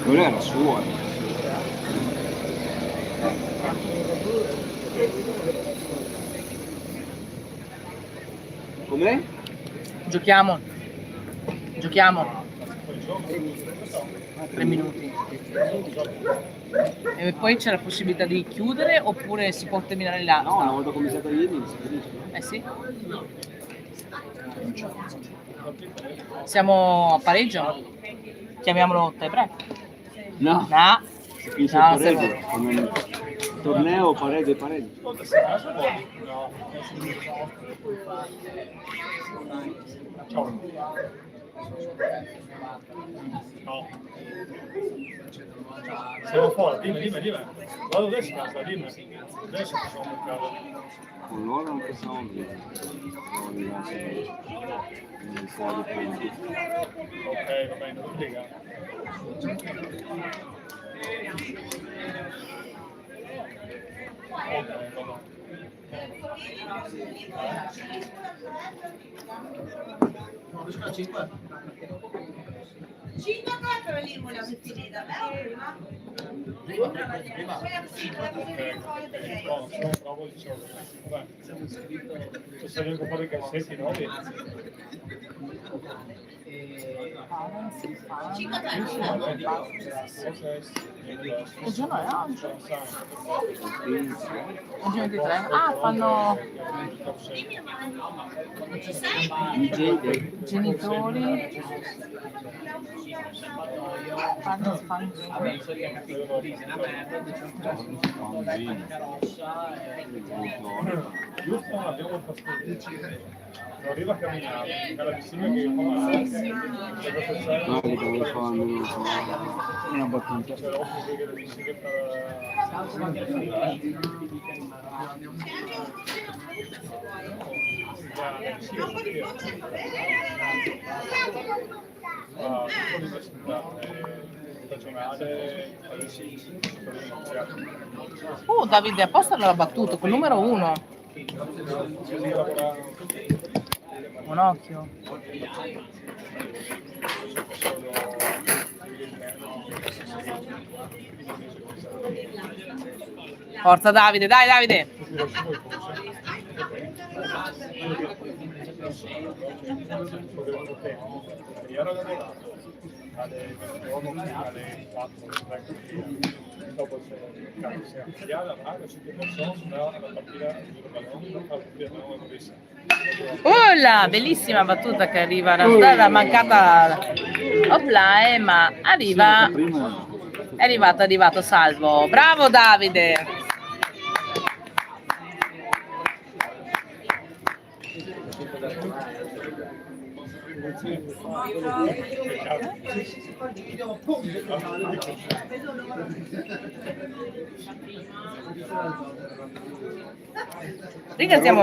Quello era suo. Com'è? Giochiamo. 3 minuti. E poi c'è la possibilità di chiudere oppure si può terminare là? No, una volta cominciato ieri si finisce. Sì. Siamo a pareggio? Chiamiamolo tie break. No. No. Si finisce No, il pareggio. Come il torneo pareggio. No. Siamo fuori, dimmi. Vado adesso in casa, dimmi. Adesso facciamo un mercato. Con loro non possiamo vivere. Ok, va bene, non frega. Bravo, dicevo. Vabbè. Se vengo a fare i cassetti, no? Che giorno è oggi? Oggi 23. Ah, fanno i genitori. Giusto, abbiamo fatto non arriva a camminare, alla piscina che No, che devo fare una battuta. Davide, apposta l'ha battuto col numero 1. Un occhio. Forza Davide, dai Davide. Dopo c'è la vaga, 5 persone, la partita La bellissima battuta che arriva da mancata offline, ma arriva, è arrivato salvo. Bravo Davide. Ringraziamo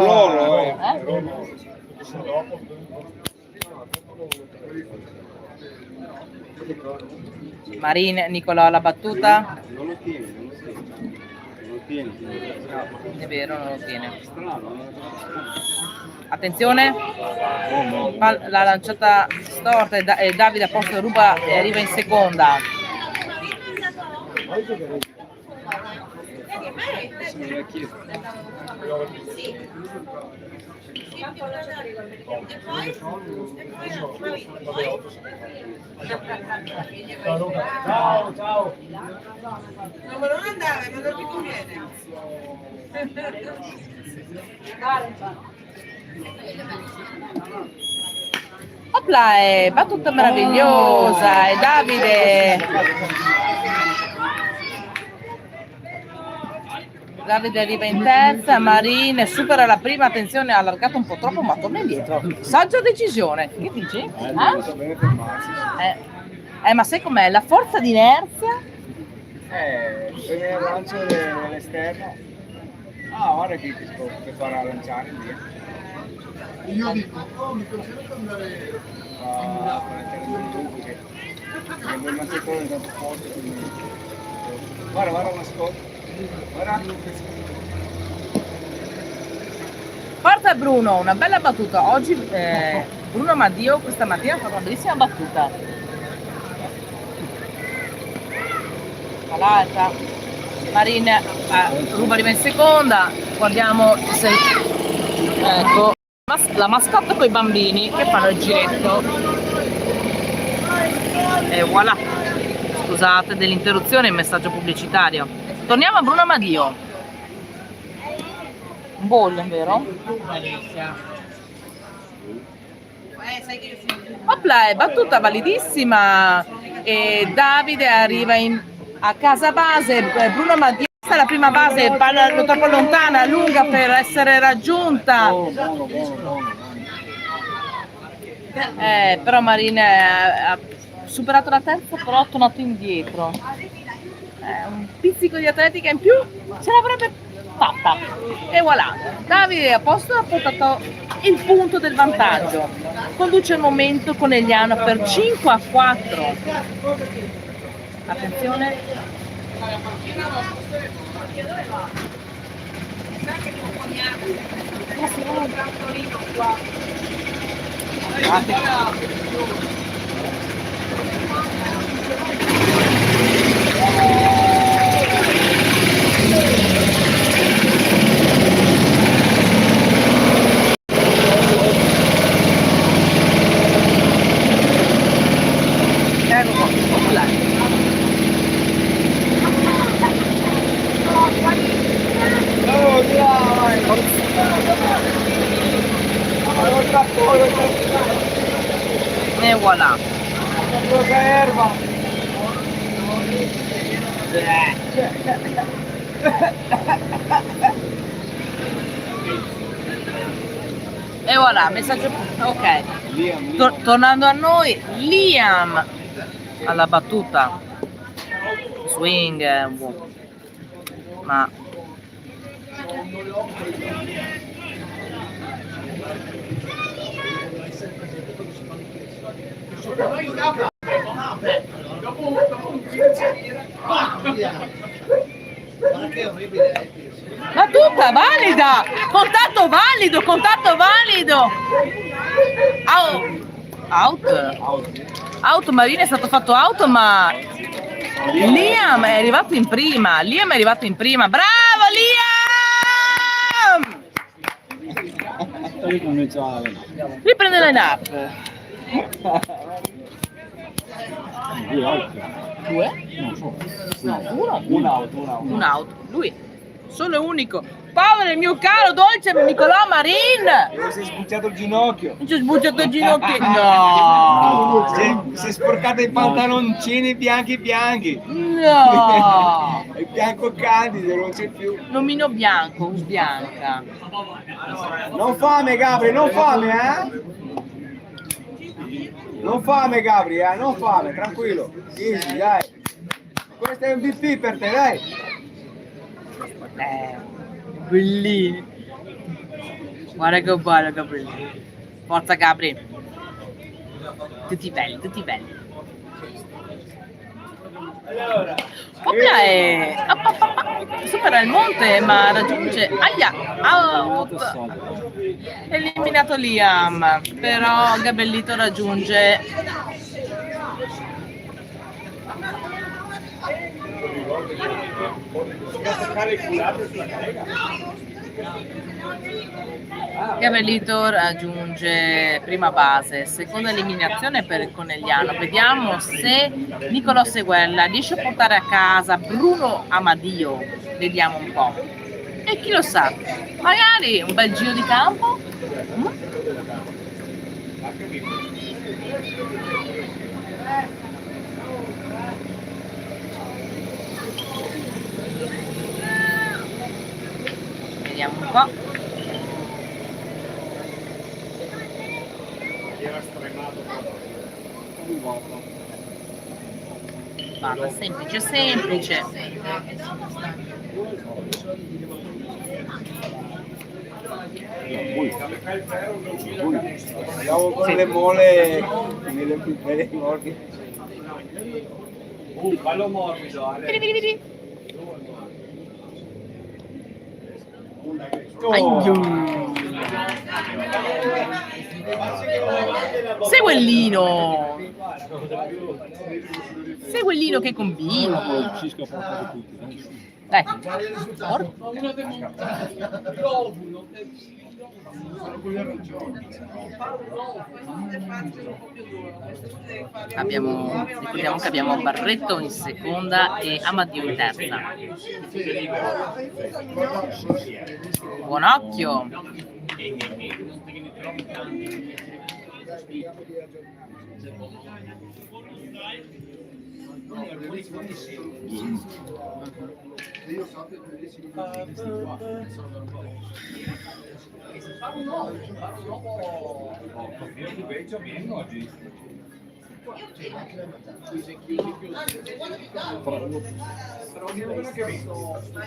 Marin Nicolò la battuta. Non lo tiene. È vero, non lo tiene. Attenzione, la lanciata storta e Davide a posto ruba e arriva in seconda. Ciao, ciao. No, ma non andare, ma non ti conviene. Opla, battuta meravigliosa, e Davide arriva in terza, Marin supera la prima, attenzione, ha allargato un po' troppo ma torna indietro. Saggia decisione, che dici? Ma sai com'è? La forza d'inerzia? Prende il lancio dell'esterno. Ah, guarda che ti farà lanciare lì. Io dico, oh, mi piacerebbe andare Una seconda tanto forte, quindi... Guarda una scotta. Guarda. Forza Bruno, una bella battuta. Oggi Bruno Madio questa mattina ha fatto una bellissima battuta. L'altra. Marin ruba, arriva in seconda. Guardiamo se... Ecco. La mascotte con i bambini che fanno il giretto. E voilà. Scusate dell'interruzione, il messaggio pubblicitario. Torniamo a Bruno Madio. Un bolle, vero? Opla, è battuta validissima. E Davide arriva a casa base. Bruno Madio. Questa è la prima base, palla troppo lontana, lunga per essere raggiunta. Però Marina ha superato la terza, però ha tornato indietro. Un pizzico di atletica in più ce l'avrebbe fatta. E voilà, Davide a posto, ha portato il punto del vantaggio. Conduce il momento Conegliano per 5-4. Attenzione. E voilà. E voilà, messaggio. Ok. Tornando a noi, Liam alla battuta. Swing, ma battuta valida, contatto valido. Out, Marina è stato fatto out, ma Liam è arrivato in prima. Bravo Liam! Riprende la line up. Due? Un out. Lui, solo e unico. Povero il mio caro dolce Nicolò Marin! Si è sbucciato il ginocchio. Si è sbucciato il ginocchio. No! Si è sporcato i pantaloncini bianchi. No! È bianco candido, non c'è più. Nomino bianco, bianca. Non fame Gabri, non fame, Non fame Gabri, non fame, tranquillo. Easy, dai. Questo è un MVP per te, dai. Bellini. Guarda che bello Gabri. Forza Gabri. Tutti belli. Supera il monte ma raggiunge out. Eliminato Liam, però Gabellito raggiunge Gabrielito raggiunge prima base, seconda eliminazione per il Conegliano. Vediamo se Nicolò Seguella riesce a portare a casa Bruno Amadio. Vediamo un po'. E chi lo sa, magari un bel giro di campo? Vediamo un po'. Vada, semplice, semplice. Andiamo con le mole nelle morti. Ballo morbido. Seguellino! Seguellino che combina! Dai! Ricordiamo che abbiamo Barretto in seconda e Amadio in terza. Buon occhio!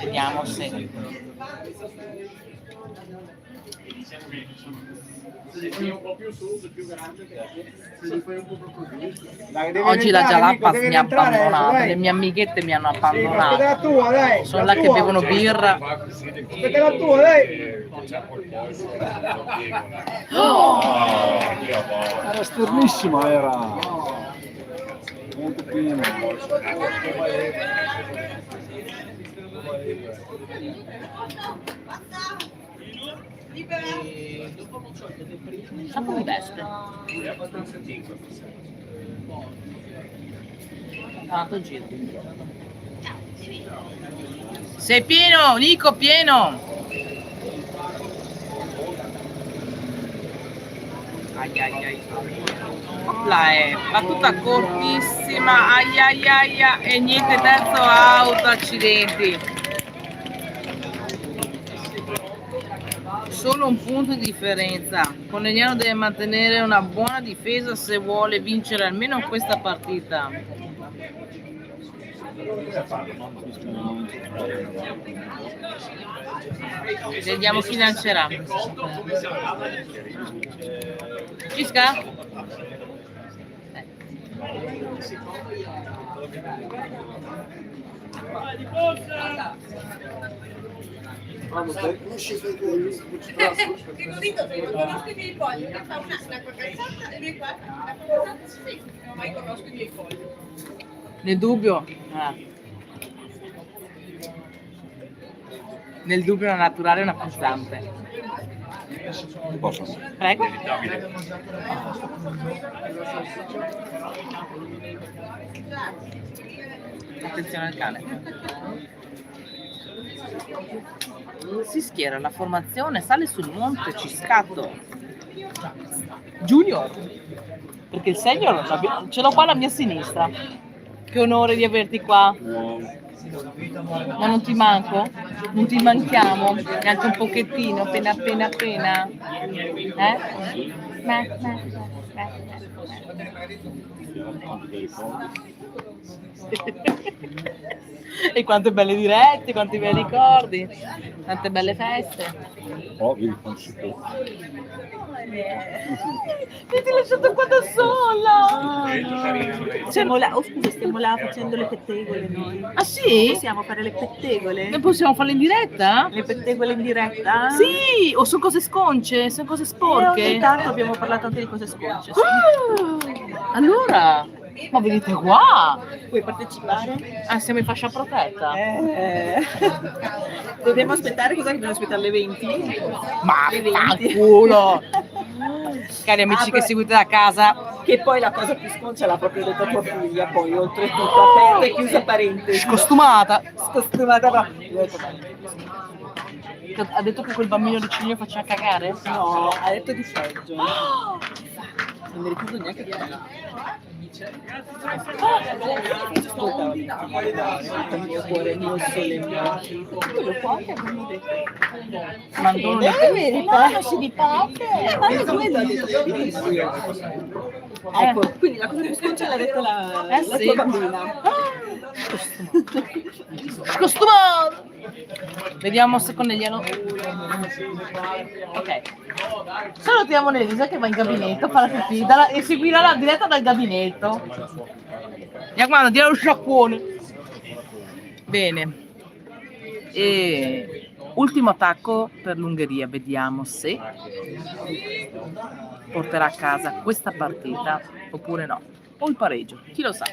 Vediamo se oggi la Jalapas mi ha abbandonato, le mie amichette mi hanno abbandonato, sono là che bevono birra. Aspetta la tua, dai! Era esternissima, era molto piena. Un sacco di veste. Tanto giro. Sei pieno, Nico, pieno. Ai ai ai. Opla, battuta cortissima. Ai ai ai ai. E niente, terzo out, accidenti. Solo un punto di differenza. Conegliano deve mantenere una buona difesa se vuole vincere almeno questa partita. Vediamo chi lancerà. Cisca? Che così conosco i miei polli, fa una cocazzata e lui fa una cocazzata, sì, non mai conosco i miei polli. Nel dubbio? Nel dubbio una naturale e una pulsante. Posso? Prego. Attenzione al cane. Si schiera la formazione, sale sul monte Ciscato. Junior, perché il senior ce l'ho qua alla mia sinistra. Che onore di averti qua. Ma non ti manco? Non ti manchiamo? Neanche un pochettino, appena. E quante belle dirette, quanti bei ricordi, tante belle feste. Oh, vedi quanto si può. Mi ti lasciato qua da sola. Stiamo là, scusa, stiamo là facendo le pettegole noi. Ah sì? Possiamo fare le pettegole? Noi possiamo farle in diretta? Le pettegole in diretta? Sì, o sono cose sconce, sono cose sporche. Ogni tanto abbiamo parlato anche di cose sconce. Allora, Ma venite qua! Vuoi partecipare? Siamo in fascia protetta. Dobbiamo aspettare, cosa che dobbiamo aspettare alle 20? Ma alle 20. culo! Cari amici che seguite da casa, Che poi la cosa più sconcia l'ha proprio detta tua figlia, poi oltretutto, aperta e chiusa parentesi. scostumata. Scostumata, no. Ha detto che quel bambino di Cigno faceva cagare? No, ha detto di peggio. Non mi ricordo neanche di ascolta, il mio cuore, mio sole, quello qua che abbiamo detto. Mandone. di pace. Ma anche quello ha detto ecco, quindi la cosa più sconcia l'ha detta la sì. tua bambina. Scostumato! Vediamo se con Eliano. Ok. Salutiamo Elisa che va in gabinetto, fa la pipì e seguirà la diretta dal gabinetto. Mi raccomando, tira lo sciacquone. Bene. E ultimo attacco per l'Ungheria, vediamo se porterà a casa questa partita oppure no. O il pareggio, chi lo sa.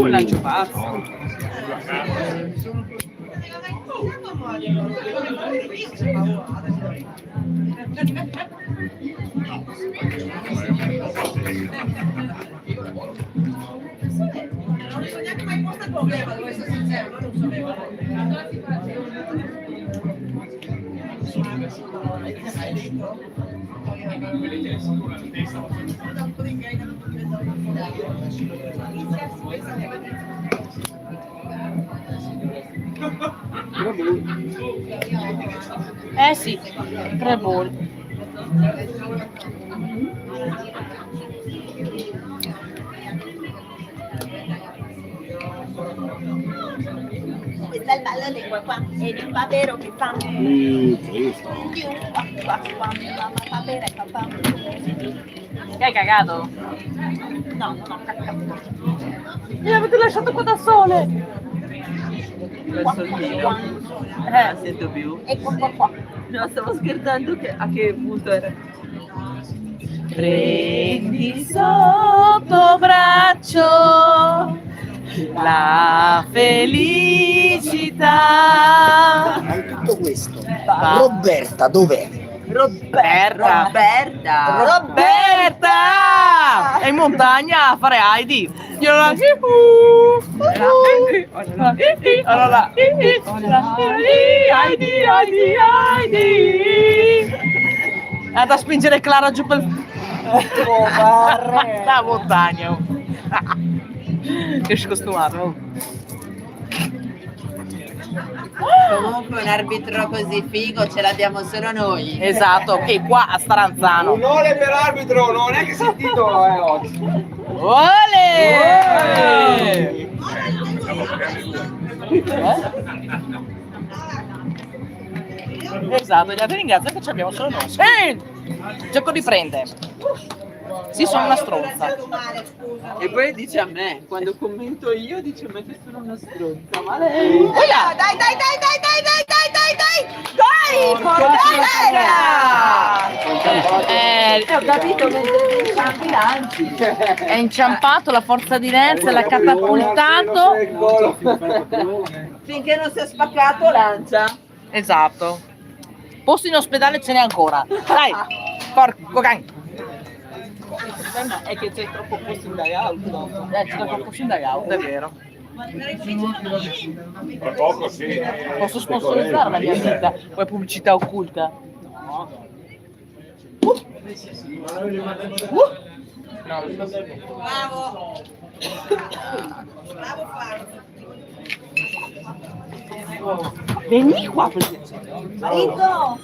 Lancio pazzo. Sì, 3 ball. Questa è il ballo lingua qua, e il papero che fa. Che hai cagato? No, non ho cagato. Mi avete lasciato qua da sole. Sento più. Ecco qua. No, stavo scherzando a che punto era. Prendi sotto braccio la felicità. Ma in tutto questo, Roberta dov'è? Roberta! È in montagna a fare Heidi. Io la allora Heidi. È andata a spingere Clara giù per la montagna. Che scostumato. Comunque un arbitro così figo ce l'abbiamo solo noi. Esatto, che qua a Staranzano. Un ore per arbitro, non è che sentito oggi. Ole! Esatto, ti ringrazio che ci abbiamo solo noi. Sì! Gioco di prende. Sì, sono una stronza. E poi dice a me, quando commento io, dice a me che sono una stronza. Ma lei... Dai! Ho capito, mentre inciampi lanci. È inciampato, la forza di inerzia l'ha catapultato. Finché non si è spaccato, lancia. Esatto. Posto in ospedale ce n'è ancora. Dai, porco cane. Il problema è che c'è troppo posto in dugout. C'è troppo posto in dugout, è vero. Tra poco sì. Posso sponsorizzare la mia vita? Poi pubblicità occulta? No. Bravo. Vieni qua per Marito!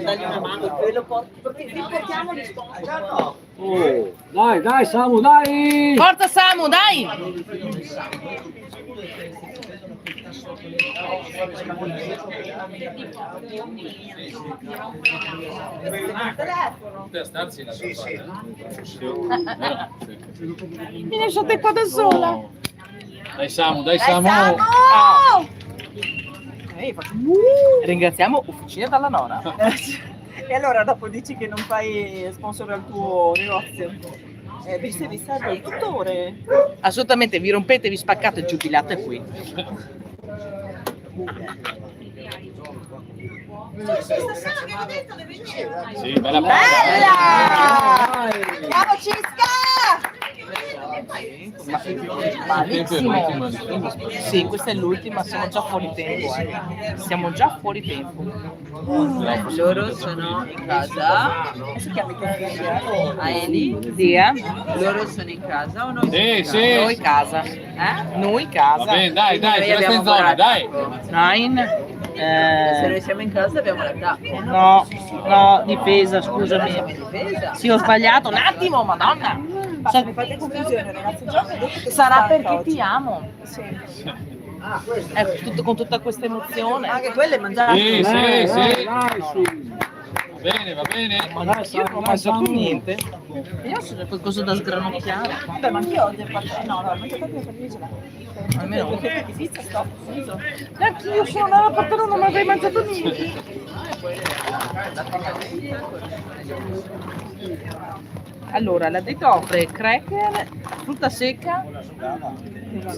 Dagli una mano, quello riportiamo gli sponsor. Oh, dai Samu, dai! Forza Samu, dai! Per starci la Sì, sì. Mi lasciate qua da sola. Oh. Dai Samu, dai Samu! Ringraziamo Officina dalla Nona. E allora dopo dici che non fai sponsor al tuo negozio? Vi serve il dottore? Assolutamente, vi rompete, vi spaccate, giubilate qui. Sì, bella Bella! palla! Bravo Cisca! Malissimo. Sì, questa è l'ultima, siamo già fuori tempo. Siamo già fuori tempo. Loro sono in casa. Si chiama Aeli? Zia? Loro sono in casa o noi? Sì, sì! Noi casa. Noi casa. Va bene, dai, Noi resta in abbiamo zona, volato. dai! Nine. Se noi siamo in casa abbiamo l'attacco. No, difesa, scusami. Difesa. Sì, ho sbagliato un attimo, madonna. Mi fate confusione, ragazzi. Sarà perché ti amo. Sì. Con tutta questa emozione. Anche quelle mangiate. Sì, sì! Dai, su. Va bene! Ma dai, io non ho mai saputo niente. Io so qualcosa da sgranocchiare. Vabbè, ma anche oggi ho fatto. No, ho mangiato più per il gelato. Almeno. Perché pizza sto fuso. Neanche io sono andata a portare, non mi avrei mangiato niente. Allora, la dieta offre cracker, frutta secca.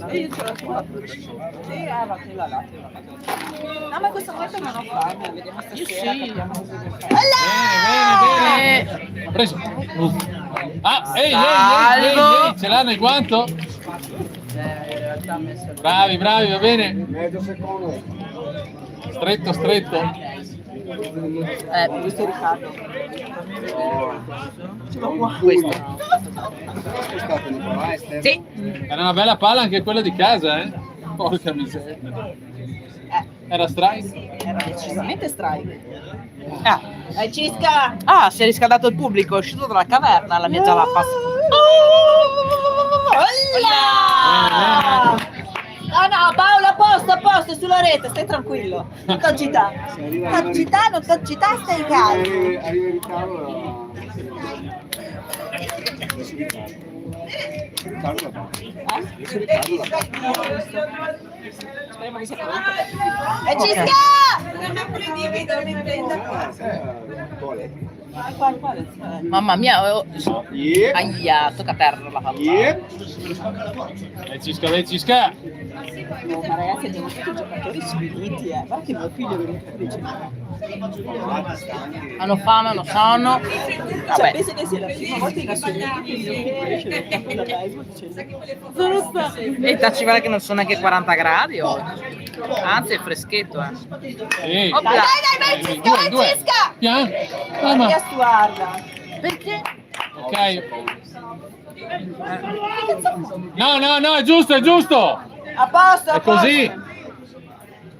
E io ce l'ho sulla frutta. Sì, va che la latte. No, ma questa volta non ho fame, vediamo stasera. Sì. Capiamo cosa devo fare. Bene! Ho preso! Ah, ehi, Salvo. ce l'hanno il guanto? In realtà ho messo il Bravi, va bene! Mezzo secondo. Stretto! questo è Riccardo. Questo. Sì. Era una bella palla anche quella di casa, eh? Porca miseria. Era strike? Era decisamente strike. Cisca! Ah, si è riscaldato il pubblico, è uscito dalla caverna, la mia jalappas. No, Paolo, a posto, sulla rete, stai tranquillo. Non t'agità. Non t'agità, stai calmo. Arriva in ritardo. Speriamo che sia pronto. Cisca! Quale? Mamma mia, aia, tocca terra la faccia. Cisca! No, ma ragazzi, abbiamo tutti giocatori sfiniti, guarda che mio figlio è venuto invece. Hanno fame, hanno sonno. Cioè, Vabbè. penso che sia la prima volta in assoluto che mio figlio esce dal campo da baseball dicendo Sono sta. E ci vale che non sono neanche 40 gradi oggi. Anzi, è freschetto, Sì. Opla. Dai, Cisca! Piano! Vai a stuarla. Perché? Ok. No, è giusto! A posto, È così!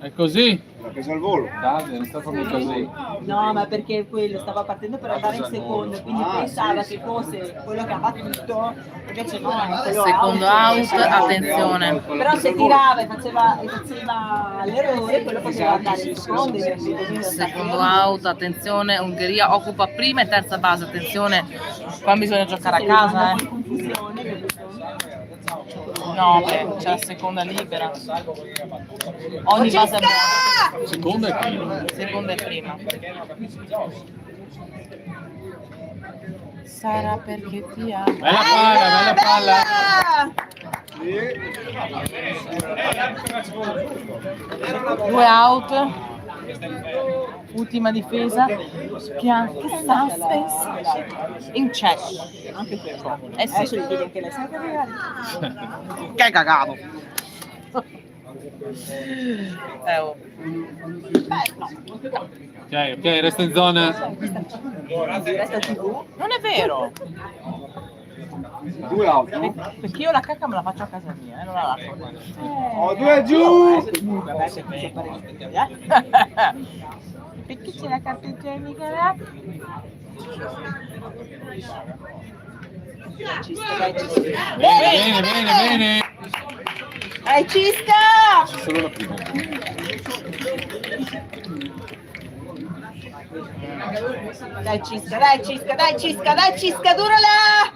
È così! L'ha preso al volo. Dai, non sta proprio così. No, ma perché quello stava partendo per andare in secondo, quindi pensava che fosse quello che ha battuto, invece no, è quello Secondo out, attenzione. Però se tirava e faceva l'errore, quello poteva andare in secondo. Secondo out, attenzione, Ungheria occupa prima e terza base, attenzione, qua bisogna giocare a casa, No, beh, c'è la seconda libera. Ogni base è buona. Seconda e prima. Seconda e prima. Sarà perché ti amo. Bella palla! Due out. Ultima difesa. Che suspense. In chess. Anche questo. Sì. Anche lei sa che magari. Che cagato. Oh. Ok, resta in zona. Resta TV. Non è vero. 2 auto. Perché io la cacca me la faccio a casa mia, non la lascio qua. Oh, 2 giù! Perché c'è la carta igienica là? Bene. Dai, Cisca! Solo la prima. Dai, Cisca, durala!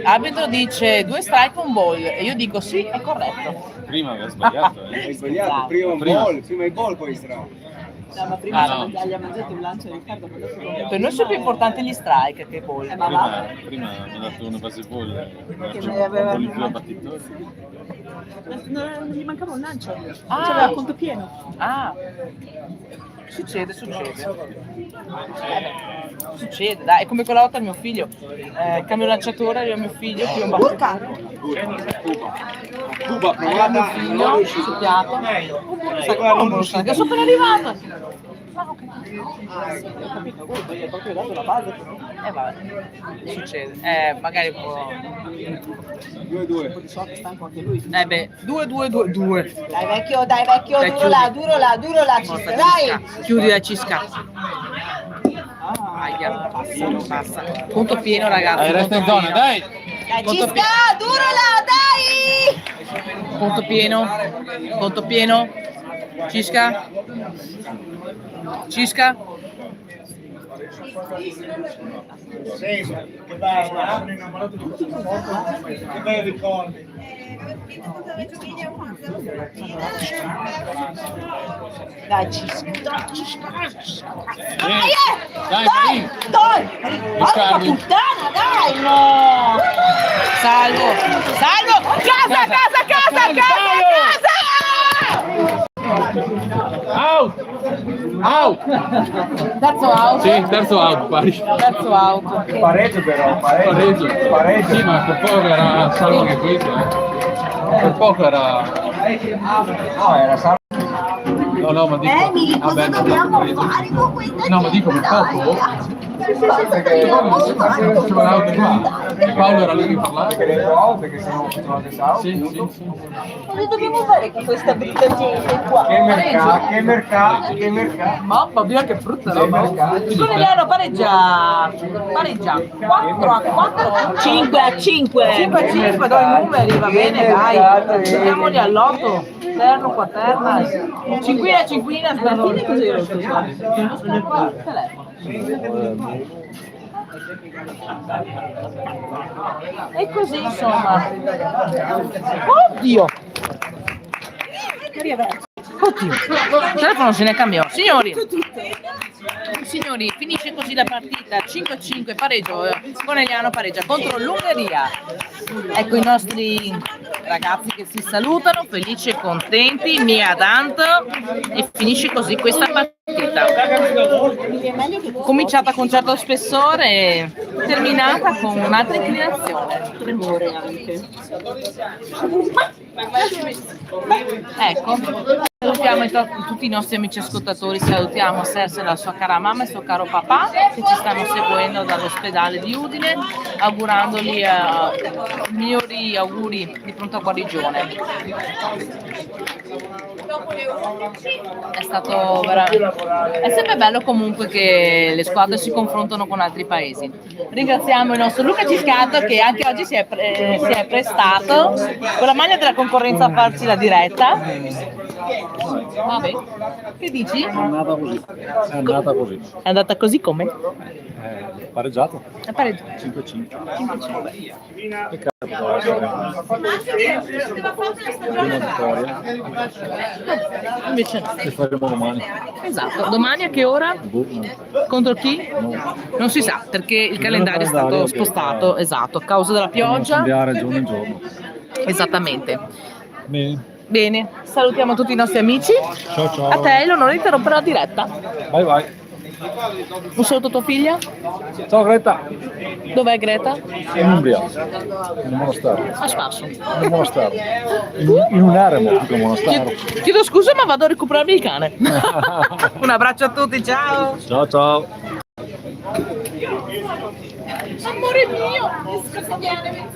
Arbitro dice 2 strike un ball e io dico sì, è corretto. Prima aveva sbagliato. Hai sbagliato, prima un ball, prima il ball poi strike. No, ma prima no. gli ha mangiato un lancio Riccardo, ma adesso Per noi sono più importanti gli strike che i ball. ma va. Prima mi ha dato una base ball. ne aveva- Un po' battitori. Non gli mancava un lancio. Ah. C'aveva il conto pieno. Ah, succede. Succede, dai, è come quella volta mio figlio. Cambio lanciatore, io e mio figlio, più un battuto. Cuba Mio provata, figlio, non riuscito. sul piatto. Non lo sa, che sono appena arrivato. Ho capito, poi gli ho proprio dato la base. Vabbè, succede. Magari un po'. 2-2. di solito è stanco anche lui. Beh, 2. Dai vecchio, Dai, duro là, Cisca, dai! Chiudi la Cisca. Aia, passa. Conto pieno, ragazzi. Resta in conto zona, pieno. dai. Dai, Conto Cisca, duro là, dai! Conto pieno. Cisca. Sì, che bello, hanno innamorato tutti. Che bei ricordi. Dai, Cisca. Dai, Porca puttana, dai, no! Salvo. Casa! Out! Terzo out. Sì, terzo out, pari. Terzo out. Pareggio però, pareggio. Sì, ma per poco era salvo anche questo, Per poco era... No, era salvo. No, ma dico... Emily, cosa dobbiamo fare con questa No, ma dico per poco. Faceva l'auto qua. Paolo era lì che parlava. Perché le volte che sono continuate salvo. Sì. Cosa dobbiamo fare con questa brutta gente qua? Che mercato. Mamma mia, che brutta roba. mercato. Conegliano pareggia. 4-4. 5-5. 5-5, do i numeri, va bene, dai. Giochiamoli all'otto. Terno, quaterna. Cinquina, Alla fine cosa ero telefono. E così insomma. Oddio! Il telefono se ne cambiò. Signori, finisce così la partita. 5-5, pareggio. Conegliano pareggia contro l'Ungheria. Ecco i nostri ragazzi che si salutano, felici e contenti, mia tanto, e finisce così questa partita. Cominciata con un certo spessore e terminata con un'altra inclinazione. Tremore anche. Ecco, salutiamo tutti i nostri amici ascoltatori, salutiamo Serse, la sua cara mamma e il suo caro papà che ci stanno seguendo dall'ospedale di Udine, augurandogli migliori auguri di pronta guarigione. È stato è sempre bello comunque che le squadre si confrontano con altri paesi. Ringraziamo il nostro Luca Ciscato che anche oggi si è prestato con la maglia della concorrenza a farci la diretta. Vabbè, che dici? È andata così. È andata così come? Pareggiato. È pareggio. 5-5. Peccato. Prima vittoria. Invece Che faremo domani. esatto, domani a che ora? Contro chi? Non si sa perché il calendario è stato spostato, esatto, a causa della pioggia. Cambiare giorno in giorno. Esattamente. Bene. Bene, salutiamo tutti i nostri amici. Ciao. A te lo non interrompere la diretta. Vai. Un saluto a tua figlia. Ciao Greta. Dov'è Greta? In Umbria. In un monastero. A Spasso. In un monastero. In un eremo più che un monastero. Chiedo scusa ma vado a recuperarmi il cane. Un abbraccio a tutti, ciao. Ciao. Amore. Amore mio, cosa viene?